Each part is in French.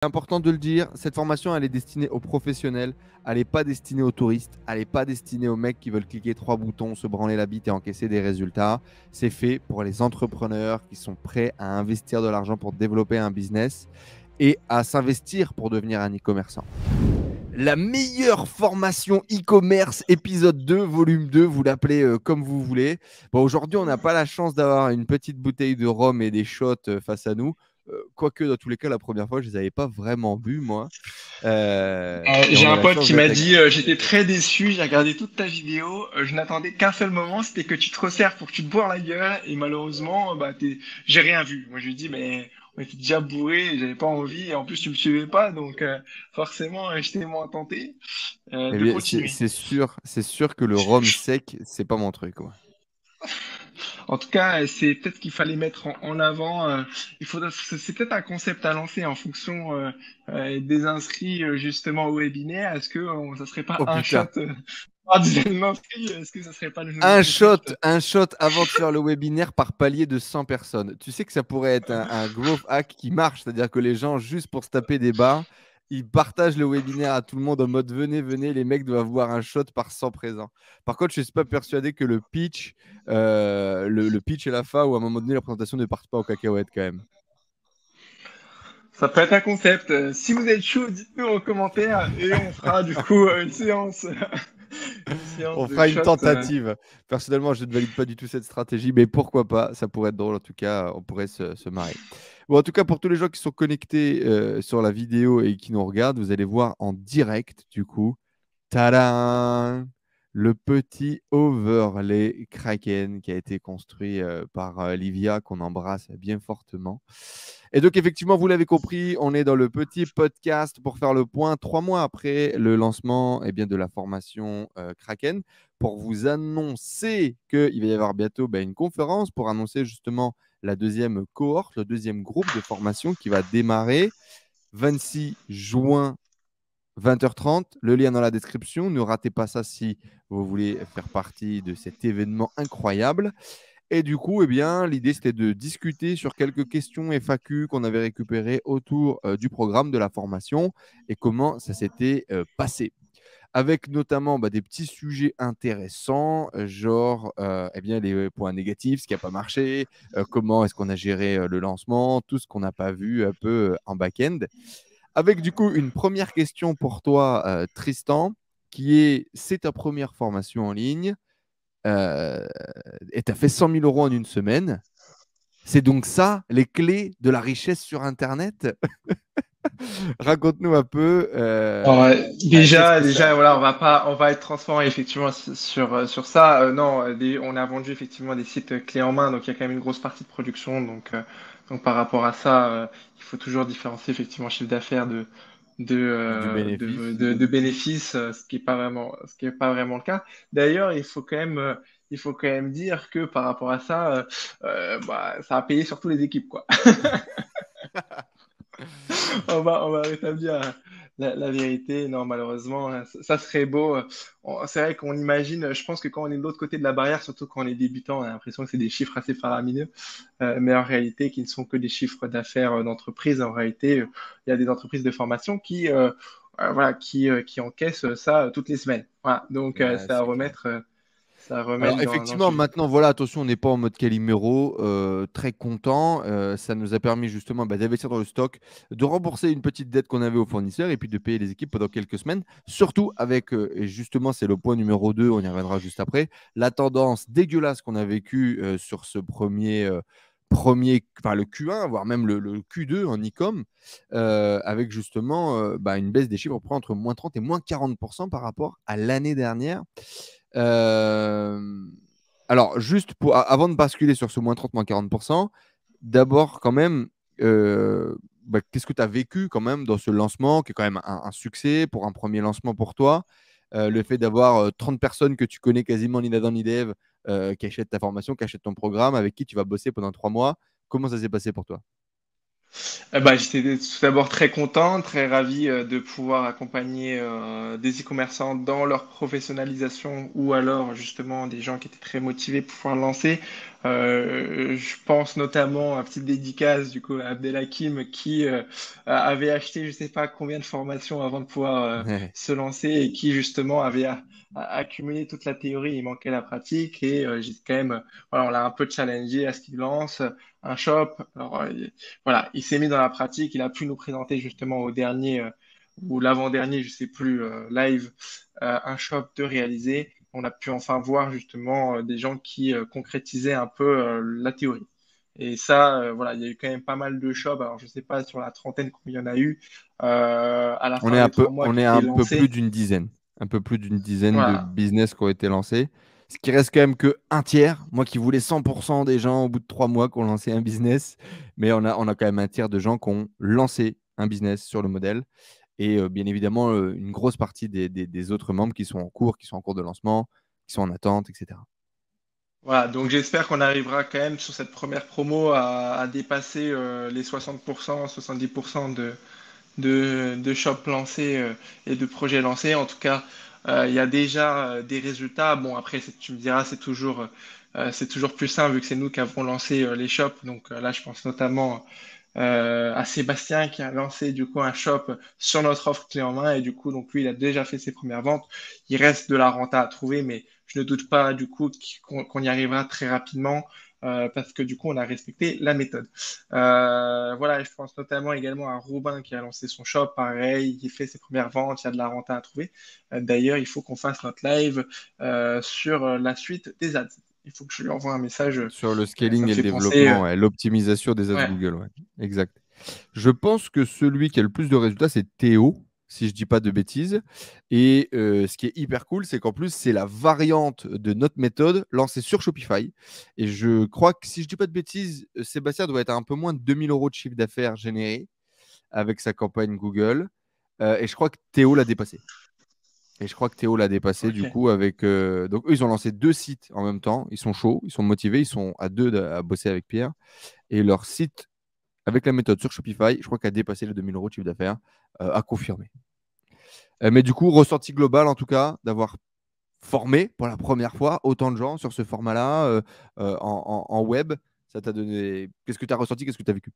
C'est important de le dire, cette formation, elle est destinée aux professionnels, elle n'est pas destinée aux touristes, elle n'est pas destinée aux mecs qui veulent cliquer 3 boutons, se branler la bite et encaisser des résultats. C'est fait pour les entrepreneurs qui sont prêts à investir de l'argent pour développer un business et à s'investir pour devenir un e-commerçant. La meilleure formation e-commerce, épisode 2, volume 2, vous l'appelez comme vous voulez. Bon, aujourd'hui, on n'a pas la chance d'avoir une petite bouteille de rhum et des shots face à nous. Quoique, dans tous les cas, la première fois, je ne les avais pas vraiment bu, moi. Et J'ai on a un la pote chance qui d'être m'a avec. dit j'étais très déçu, j'ai regardé toute ta vidéo, je n'attendais qu'un seul moment, c'était que tu te resserres pour que tu te boires la gueule et malheureusement j'ai rien vu. Moi je lui dis mais on était déjà bourré, j'avais pas envie et en plus tu me suivais pas donc forcément j'étais moins tenté Eh de bien, continuer. c'est sûr que le rhum sec, c'est pas mon truc, quoi. En tout cas, c'est peut-être qu'il fallait mettre en avant. C'est peut-être un concept à lancer en fonction des inscrits justement au webinaire. Est-ce que ça serait pas Oh un shot putain. par dizaine d'inscrits? Est-ce que ça serait pas le nouveau concept? Un shot avant de faire le webinaire par palier de 100 personnes. Tu sais que ça pourrait être un growth hack qui marche, c'est-à-dire que les gens, juste pour se taper des barres, ils partagent le webinaire à tout le monde en mode venez, venez, les mecs doivent voir un shot par 100 présents. Par contre, je ne suis pas persuadé que le pitch, le pitch et la fin, ou à un moment donné, la présentation ne parte pas aux cacahuètes quand même. Ça peut être un concept. Si vous êtes chaud, dites-nous en commentaire et on fera du coup une séance On de fera une shot. tentative. Personnellement, je ne valide pas du tout cette stratégie, mais pourquoi pas? Ça pourrait être drôle. En tout cas, on pourrait se marrer. Bon, en tout cas, pour tous les gens qui sont connectés sur la vidéo et qui nous regardent, vous allez voir en direct, du coup, tadam! Le petit overlay Kraken qui a été construit par Livia, qu'on embrasse bien fortement. Et donc, effectivement, vous l'avez compris, on est dans le petit podcast pour faire le point 3 mois après le lancement de la formation Kraken, pour vous annoncer qu'il va y avoir bientôt une conférence pour annoncer justement la deuxième cohorte, le deuxième groupe de formation qui va démarrer 26 juin 20h30, le lien dans la description. Ne ratez pas ça si vous voulez faire partie de cet événement incroyable. Et du coup, l'idée, c'était de discuter sur quelques questions FAQ qu'on avait récupérées autour du programme de la formation et comment ça s'était passé. Avec notamment des petits sujets intéressants, genre les points négatifs, ce qui n'a pas marché, comment est-ce qu'on a géré le lancement, tout ce qu'on n'a pas vu un peu en back-end. Avec du coup une première question pour toi, Tristan, qui est, c'est ta première formation en ligne euh, et tu as fait 100 000 euros en une semaine. C'est donc ça, les clés de la richesse sur Internet. Raconte-nous un peu. Qu'est-ce que ça. Déjà, voilà, on va être transparent effectivement sur ça. Non, on a vendu effectivement des sites clés en main, donc il y a quand même une grosse partie de production. Donc par rapport à ça, il faut toujours différencier effectivement chiffre d'affaires Du bénéfice? de bénéfices, ce qui est pas vraiment le cas. D'ailleurs, il faut quand même dire que par rapport à ça, ça a payé surtout les équipes, quoi. On va rétablir la vérité. Non, malheureusement, hein, ça serait beau. C'est vrai qu'on imagine, je pense que quand on est de l'autre côté de la barrière, surtout quand on est débutant, on a l'impression que c'est des chiffres assez faramineux, mais en réalité, qui ne sont que des chiffres d'affaires d'entreprise. En réalité, il y a des entreprises de formation qui encaissent ça toutes les semaines. Voilà. Donc, Ouais, c'est clair. c'est à Alors remettre dans le effectivement, sujet. maintenant, voilà, attention, on n'est pas en mode Calimero, très content. Ça nous a permis justement d'investir dans le stock, de rembourser une petite dette qu'on avait aux fournisseurs et puis de payer les équipes pendant quelques semaines. Surtout avec, et justement, c'est le point numéro 2, on y reviendra juste après, la tendance dégueulasse qu'on a vécue sur ce enfin le Q1, voire même le Q2 en e-com, avec justement une baisse des chiffres entre moins 30 et moins 40% par rapport à l'année dernière. Euh, alors, juste avant de basculer sur ce moins 30, moins 40%, d'abord, quand même, qu'est-ce que tu as vécu quand même dans ce lancement, qui est quand même un succès pour un premier lancement pour toi? Le fait d'avoir 30 personnes que tu connais quasiment ni d'Adam ni d'Ève, qui achètent ta formation, qui achètent ton programme, avec qui tu vas bosser pendant 3 mois. Comment ça s'est passé pour toi? J'étais tout d'abord très content, très ravi de pouvoir accompagner des e-commerçants dans leur professionnalisation ou alors justement des gens qui étaient très motivés pour pouvoir lancer. Je pense notamment à petite dédicace du coup à Abdelhakim qui avait acheté je sais pas combien de formations avant de pouvoir Ouais. se lancer et qui justement avait accumulé toute la théorie, il manquait la pratique et j'ai quand même voilà, on l'a un peu challengé à ce qu'il lance un shop. Alors voilà, il s'est mis dans la pratique, il a pu nous présenter justement au dernier ou l'avant-dernier, je sais plus, live, un shop de réaliser. On a pu enfin voir justement des gens qui concrétisaient un peu la théorie. Et ça, voilà, il y a eu quand même pas mal de shops. Alors, je sais pas sur la trentaine combien il y en a eu à la fin des 3 mois On qui est étaient un peu plus lancés. d'une dizaine. Un peu plus d'une dizaine de Voilà. business qui ont été lancés. Ce qui reste quand même que un tiers. Moi qui voulais 100% des gens au bout de 3 mois qui ont lancé un business. Mais on a quand même un tiers de gens qui ont lancé un business sur le modèle. Et bien évidemment, une grosse partie des autres membres qui sont en cours de lancement, qui sont en attente, etc. Voilà, donc j'espère qu'on arrivera quand même sur cette première promo à dépasser les 60%, 70% de shops lancés et de projets lancés. En tout cas, il y a déjà des résultats. Bon, après, tu me diras, c'est toujours plus simple vu que c'est nous qui avons lancé les shops. Donc là, je pense notamment à Sébastien qui a lancé du coup un shop sur notre offre clé en main et du coup donc lui il a déjà fait ses premières ventes. Il reste de la renta à trouver, mais je ne doute pas du coup qu'on y arrivera très rapidement parce que du coup on a respecté la méthode. Voilà, je pense notamment également à Robin qui a lancé son shop, pareil, il fait ses premières ventes, il y a de la renta à trouver. D'ailleurs, il faut qu'on fasse notre live sur la suite des ads. Il faut que je lui envoie un message. Sur le Ça scaling me et le fait penser. développement, ouais, l'optimisation des ads Ouais. Google. Ouais. Exact. Je pense que celui qui a le plus de résultats, c'est Théo, si je ne dis pas de bêtises. Et ce qui est hyper cool, c'est qu'en plus, c'est la variante de notre méthode lancée sur Shopify. Et je crois que, si je ne dis pas de bêtises, Sébastien doit être à un peu moins de 2 000 € de chiffre d'affaires généré avec sa campagne Google. Et je crois que Théo l'a dépassé. Et je crois que Théo l'a dépassé du Ok. coup avec. Donc, eux, ils ont lancé 2 sites en même temps. Ils sont chauds, ils sont motivés, ils sont à deux à bosser avec Pierre. Et leur site, avec la méthode sur Shopify, je crois qu'a dépassé les 2 000 € de chiffre d'affaires, à confirmer. Mais du coup, ressenti global en tout cas, d'avoir formé pour la première fois autant de gens sur ce format-là en web. Ça t'a donné. Qu'est-ce que tu as ressenti? Qu'est-ce que tu as vécu?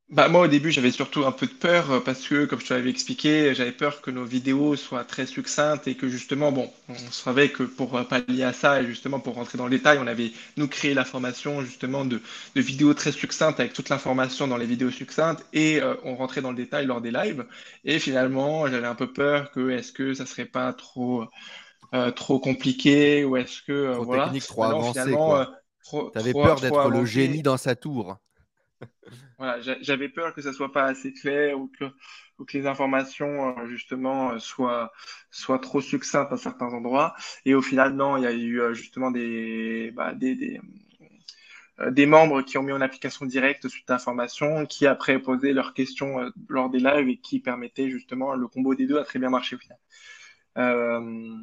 Bah, moi, au début, j'avais surtout un peu de peur parce que, comme je te l'avais expliqué, j'avais peur que nos vidéos soient très succinctes et que justement, bon, on savait que pour pallier à ça et justement pour rentrer dans le détail, on avait, nous, créé la formation justement de vidéos très succinctes avec toute l'information dans les vidéos succinctes et on rentrait dans le détail lors des lives. Et finalement, j'avais un peu peur que est-ce que ça serait pas trop compliqué ou est-ce que, Trop voilà. technique, trop Maintenant, avancé, finalement, quoi. Tu avais peur trop d'être le génie avancé. dans sa tour. Voilà, j'avais peur que ça soit pas assez clair ou que les informations justement soient trop succinctes à certains endroits. Et au final, non, il y a eu justement des membres qui ont mis en application directe suite à l'information, qui après posaient leurs questions lors des lives et qui permettaient justement le combo des deux a très bien marché au final. Euh,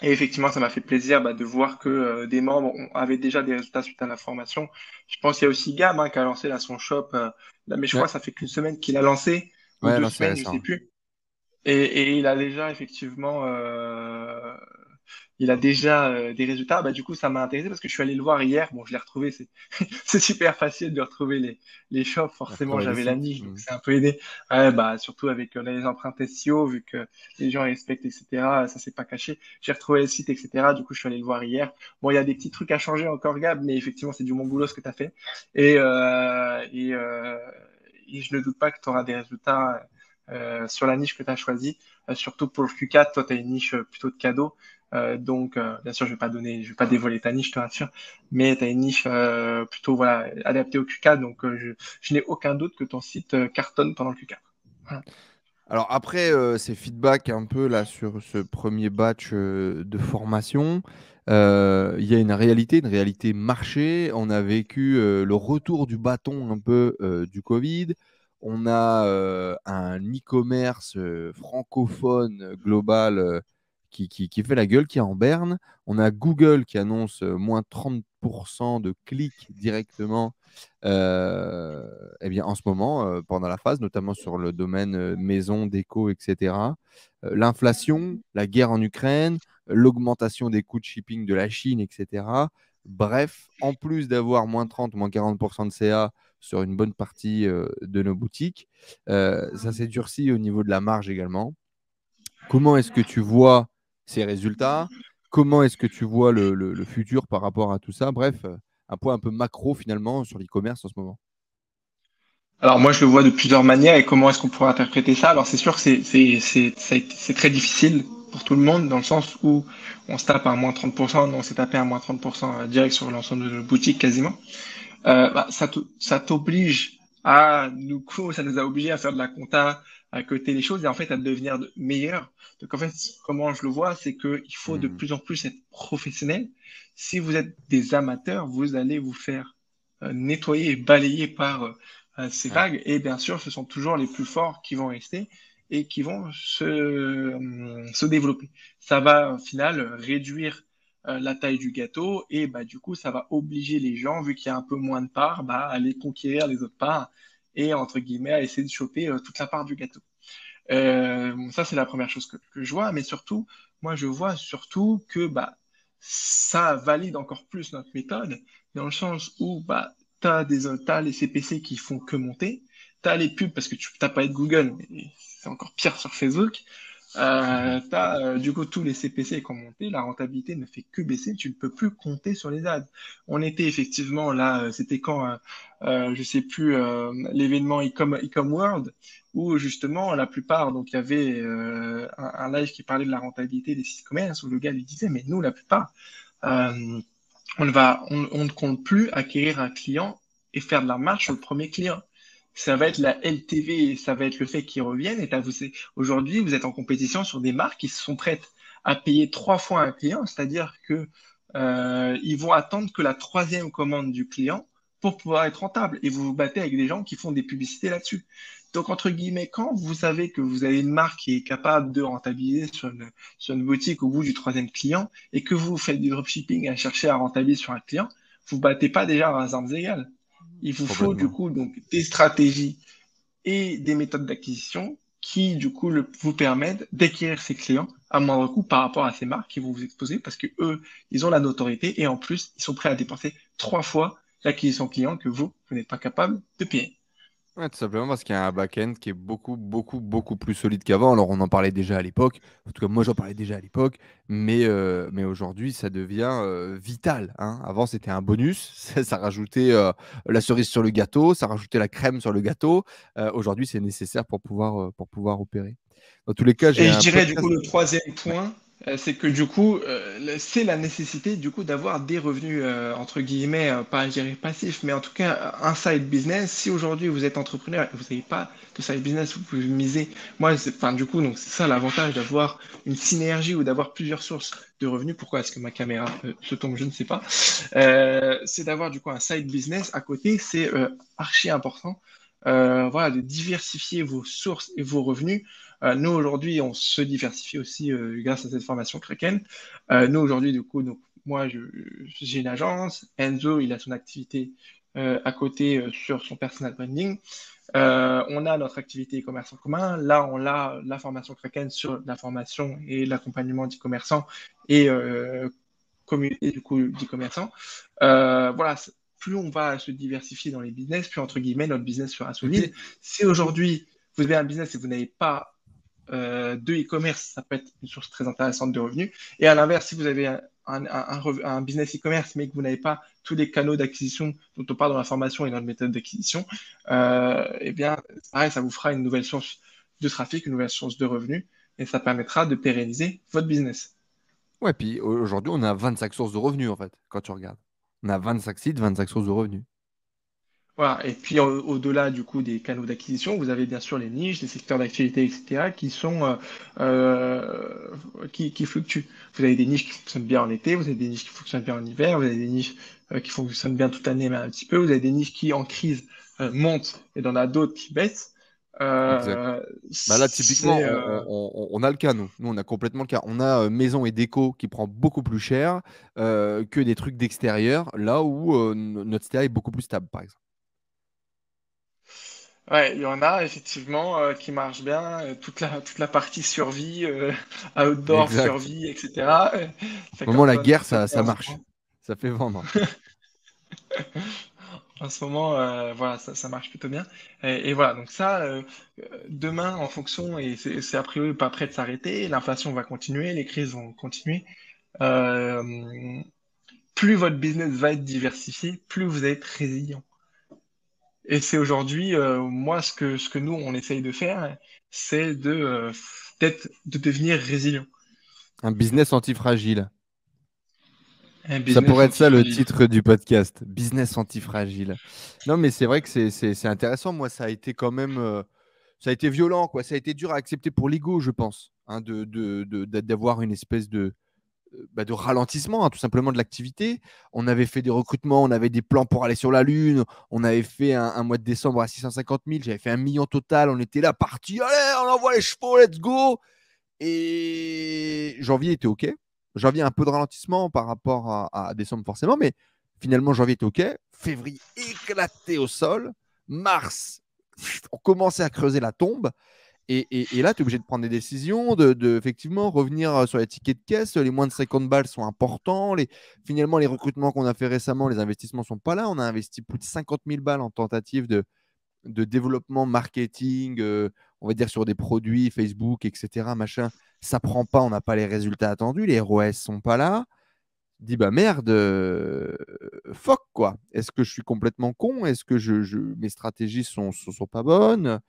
et effectivement, ça m'a fait plaisir de voir que des membres avaient déjà des résultats suite à la formation. Je pense qu'il y a aussi Gab qui a lancé là, son shop. Là, mais je Ouais, crois que ça fait qu'une semaine qu'il a lancé, ou ouais, deux non, c'est semaines, je sais récent. plus. Et il a déjà effectivement il a déjà des résultats. Bah, du coup, ça m'a intéressé parce que je suis allé le voir hier. Bon, je l'ai retrouvé. C'est super facile de retrouver les shops. On a Forcément, retrouvé les j'avais la sites. niche, donc c'est un peu aidé. Ouais, bah, surtout avec les empreintes SEO, vu que les gens respectent, etc. Ça s'est pas caché. J'ai retrouvé le site, etc. Du coup, je suis allé le voir hier. Bon, il y a des petits trucs à changer encore, Gab, mais effectivement, c'est du bon boulot ce que tu as fait. Et, euh, et, euh, et je ne doute pas que tu auras des résultats sur la niche que tu as choisie. Surtout pour le Q4, toi, tu as une niche plutôt de cadeaux. Bien sûr, je vais pas dévoiler ta niche, je te rassure, mais tu as une niche plutôt voilà, adaptée au Q4. Donc, je n'ai aucun doute que ton site cartonne pendant le Q4. Voilà. Alors après ces feedbacks un peu là sur ce premier batch de formation, il y a une réalité marché. On a vécu le retour du bâton un peu du Covid. On a un e-commerce francophone global qui fait la gueule, qui est en berne. On a Google qui annonce moins 30% de clics directement eh bien, en ce moment, pendant la phase, notamment sur le domaine maison, déco, etc. L'inflation, la guerre en Ukraine, l'augmentation des coûts de shipping de la Chine, etc. Bref, en plus d'avoir moins 30, moins 40% de CA sur une bonne partie de nos boutiques, ça s'est durci au niveau de la marge également. Comment est-ce que tu vois ces résultats? Comment est-ce que tu vois le futur par rapport à tout ça? Bref, un point un peu macro finalement sur l'e-commerce en ce moment. Alors moi, je le vois de plusieurs manières et comment est-ce qu'on pourrait interpréter ça? Alors c'est sûr que c'est très difficile pour tout le monde dans le sens où on se tape à moins 30%, nous on s'est tapé à moins 30% direct sur l'ensemble de nos boutiques quasiment. Ça t'oblige à, du coup, ça nous a obligés à faire de la compta, à coter les choses et en fait à devenir meilleur. Donc en fait, comment je le vois, c'est qu'il faut de Hmm. plus en plus être professionnel. Si vous êtes des amateurs, vous allez vous faire nettoyer et balayer par ces Ouais. vagues et bien sûr, ce sont toujours les plus forts qui vont rester et qui vont se développer. Ça va au final réduire la taille du gâteau et bah, du coup, ça va obliger les gens, vu qu'il y a un peu moins de parts, bah, à aller conquérir les autres parts et, entre guillemets, à essayer de choper toute la part du gâteau. Bon, ça, c'est la première chose que je vois, mais surtout, moi, je vois surtout que bah, ça valide encore plus notre méthode, dans le sens où bah, t'as les CPC qui font que monter, tu as les pubs parce que tu n'as pas de Google, mais c'est encore pire sur Facebook, du coup tous les CPC qui ont monté, la rentabilité ne fait que baisser, tu ne peux plus compter sur les ads. On était effectivement là, c'était quand, je sais plus, l'événement Ecom World, où justement la plupart, donc il y avait un live qui parlait de la rentabilité des sites commerce, où le gars lui disait, mais nous, la plupart, euh, on ne compte plus acquérir un client et faire de la marge sur le premier client. Ça va être la LTV, ça va être le fait qu'ils reviennent. Aujourd'hui, vous êtes en compétition sur des marques qui sont prêtes à payer 3 fois un client, c'est-à-dire que ils vont attendre que la troisième commande du client pour pouvoir être rentable. Et vous vous battez avec des gens qui font des publicités là-dessus. Donc, entre guillemets, quand vous savez que vous avez une marque qui est capable de rentabiliser sur une boutique au bout du troisième client, et que vous faites du dropshipping à chercher à rentabiliser sur un client, vous ne battez pas déjà à armes égales. Il vous faut du Complètement. coup donc des stratégies et des méthodes d'acquisition qui du coup vous permettent d'acquérir ces clients à moindre coût par rapport à ces marques qui vont vous exposer parce que eux, ils ont la notoriété et en plus, ils sont prêts à dépenser 3 fois l'acquisition client que vous n'êtes pas capable de payer. Ouais, tout simplement parce qu'il y a un back-end qui est beaucoup, beaucoup, beaucoup plus solide qu'avant. Alors, on en parlait déjà à l'époque. En tout cas, moi, j'en parlais déjà à l'époque. Mais aujourd'hui, ça devient vital, hein. Avant, c'était un bonus. Ça rajoutait la cerise sur le gâteau. Ça rajoutait la crème sur le gâteau. Aujourd'hui, c'est nécessaire pour pouvoir opérer. Dans tous les cas, j'ai Et je un dirais du coup podcast. le troisième Ouais. point, c'est que du coup, c'est la nécessité du coup d'avoir des revenus entre guillemets, pas je dirais passifs, mais en tout cas un side business. Si aujourd'hui vous êtes entrepreneur et vous n'avez pas de side business, vous pouvez miser. Moi, enfin du coup, donc c'est ça l'avantage d'avoir une synergie ou d'avoir plusieurs sources de revenus. Pourquoi est-ce que ma caméra se tombe? Je ne sais pas. C'est d'avoir du coup un side business à côté, c'est archi important. Voilà, de diversifier vos sources et vos revenus. Nous, aujourd'hui, on se diversifie aussi grâce à cette formation Kraken. Nous, aujourd'hui, du coup, donc, moi, j'ai une agence. Enzo, il a son activité à côté sur son personal branding. On a notre activité e-commerce en commun. Là, on a la formation Kraken sur la formation et l'accompagnement d'e-commerçants et communauté du coup d'e-commerçants. Voilà, plus on va se diversifier dans les business, plus entre guillemets notre business sera Et solide. puis, Si aujourd'hui vous avez un business et vous n'avez pas de e-commerce, ça peut être une source très intéressante de revenus. Et à l'inverse, si vous avez un business e-commerce, mais que vous n'avez pas tous les canaux d'acquisition dont on parle dans la formation et dans la méthode d'acquisition, eh bien, pareil, ça vous fera une nouvelle source de trafic, une nouvelle source de revenus, et ça permettra de pérenniser votre business. ouais, puis aujourd'hui, on a 25 sources de revenus, en fait, quand tu regardes. On a 25 sites, 25 sources de revenus. Voilà. Et puis au-delà du coup des canaux d'acquisition, vous avez bien sûr les niches, les secteurs d'activité, etc., qui fluctuent. Vous avez des niches qui fonctionnent bien en été, vous avez des niches qui fonctionnent bien en hiver, vous avez des niches qui fonctionnent bien toute l'année, mais un petit peu, vous avez des niches qui en crise montent et il y en a d'autres qui baissent. Exact. Euh, Bah là, typiquement, c'est on a le cas, nous. Nous, on a complètement le cas. On a maison et déco qui prend beaucoup plus cher que des trucs d'extérieur, là où notre stéréo est beaucoup plus stable, par exemple. Ouais, il y en a effectivement qui marchent bien, toute la partie survie, outdoor Exact. survie, etc. Au moment, Ça la guerre, cartonne ça bien en ce marche. moment. Ça fait vendre. En ce moment, voilà, ça marche plutôt bien. Et voilà, donc ça, demain, en fonction, et c'est a priori pas prêt de s'arrêter, l'inflation va continuer, les crises vont continuer. Euh, Plus votre business va être diversifié, plus vous allez être résilient. Et c'est aujourd'hui, moi, ce que nous, on essaye de faire, c'est peut-être de devenir résilient. Un business antifragile. Un Ça business pourrait être ça le antifragile. titre du podcast, Business antifragile. Non, mais c'est vrai que c'est intéressant. Moi, ça a été quand même, ça a été violent, quoi. Ça a été dur à accepter pour l'ego, je pense, hein, d'avoir une espèce de ralentissement, hein, tout simplement de l'activité. On avait fait des recrutements, on avait des plans pour aller sur la Lune. On avait fait un mois de décembre à 650 000. J'avais fait 1 million total. On était là, parti. Allez, on envoie les chevaux, let's go. Et janvier était OK. Janvier, un peu de ralentissement par rapport à décembre, forcément, mais finalement, janvier était OK. Février, éclaté au sol. Mars, on commençait à creuser la tombe. Et là, tu es obligé de prendre des décisions, effectivement revenir sur les tickets de caisse. Les moins de 50 balles sont importants. Finalement, les recrutements qu'on a fait récemment, les investissements ne sont pas là. On a investi plus de 50 000 balles en tentative de développement marketing, on va dire sur des produits, Facebook, etc. Machin, ça prend pas, on n'a pas les résultats attendus, les ROS sont pas là. Dis bah merde, fuck quoi. Est-ce que je suis complètement con? Est-ce que mes stratégies sont pas bonnes?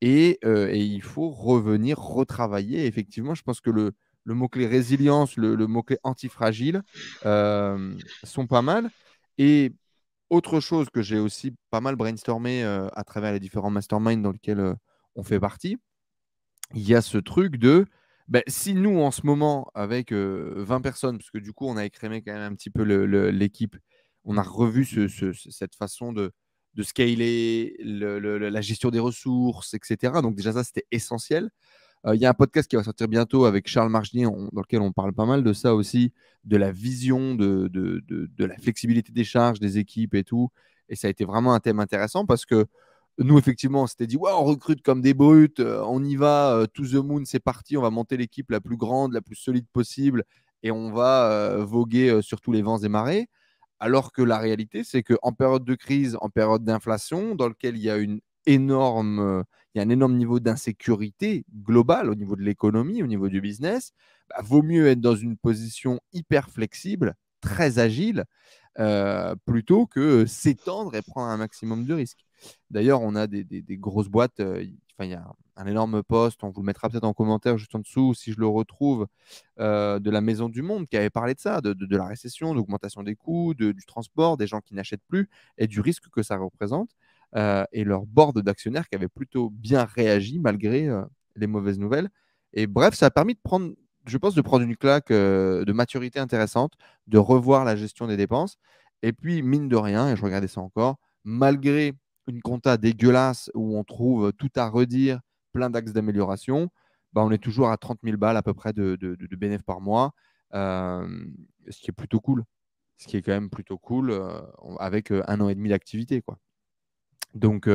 Et il faut revenir retravailler. Effectivement, je pense que le mot-clé résilience, le mot-clé antifragile sont pas mal. Et autre chose que j'ai aussi pas mal brainstormé à travers les différents masterminds dans lesquels on fait partie, il y a ce truc de ben, si nous, en ce moment, avec 20 personnes, parce que du coup, on a écrémé quand même un petit peu l'équipe, on a revu cette façon de scaler, la gestion des ressources, etc. Donc déjà, ça, c'était essentiel. Il y a un podcast qui va sortir bientôt avec Charles Marchenier, dans lequel on parle pas mal de ça aussi, de la vision, de la flexibilité des charges des équipes et tout. Et ça a été vraiment un thème intéressant parce que nous, effectivement, on s'était dit, ouais, on recrute comme des brutes, on y va, to the moon, c'est parti, on va monter l'équipe la plus grande, la plus solide possible et on va voguer sur tous les vents et marées. Alors que la réalité, c'est qu'en période de crise, en période d'inflation, dans lequel il y a un énorme niveau d'insécurité globale au niveau de l'économie, au niveau du business, bah, vaut mieux être dans une position hyper flexible, très agile, plutôt que s'étendre et prendre un maximum de risques. D'ailleurs, on a des grosses boîtes. Il y a un énorme post, on vous le mettra peut-être en commentaire juste en dessous si je le retrouve, de la Maison du Monde qui avait parlé de ça, de la récession, d'augmentation des coûts, du transport, des gens qui n'achètent plus et du risque que ça représente. Et leur board d'actionnaires qui avait plutôt bien réagi malgré les mauvaises nouvelles. Et bref, ça a permis de prendre, je pense, de prendre une claque de maturité intéressante, de revoir la gestion des dépenses. Et puis, mine de rien, et je regardais ça encore, malgré une compta dégueulasse où on trouve tout à redire, plein d'axes d'amélioration, bah, on est toujours à 30 000 balles à peu près de bénéfices par mois, euh, ce qui est plutôt cool. Ce qui est quand même plutôt cool avec 1 an et demi d'activité, quoi. Donc,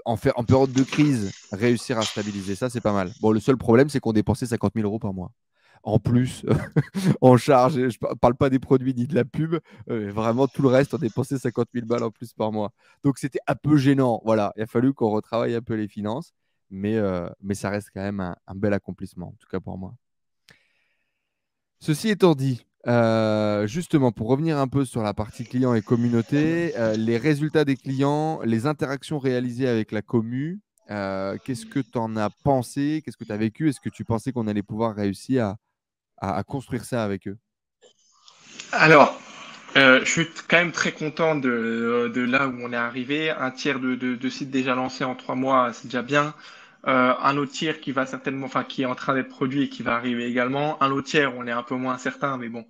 en période de crise, réussir à stabiliser ça, c'est pas mal. Bon, le seul problème, c'est qu'on dépensait 50 000 euros par mois. En plus, en charge, je ne parle pas des produits ni de la pub, vraiment tout le reste, on dépensait 50 000 balles en plus par mois. Donc c'était un peu gênant. Voilà, il a fallu qu'on retravaille un peu les finances, mais ça reste quand même un bel accomplissement, en tout cas pour moi. Ceci étant dit, justement, pour revenir un peu sur la partie client et communauté, les résultats des clients, les interactions réalisées avec la commu, qu'est-ce que tu en as pensé? Qu'est-ce que tu as vécu? Est-ce que tu pensais qu'on allait pouvoir réussir à construire ça avec eux? Alors, je suis quand même très content de là où on est arrivé. Un tiers de sites déjà lancés en 3 mois, c'est déjà bien. Un autre tiers qui va certainement, enfin, qui est en train d'être produit et qui va arriver également. Un autre tiers, on est un peu moins certain, mais bon,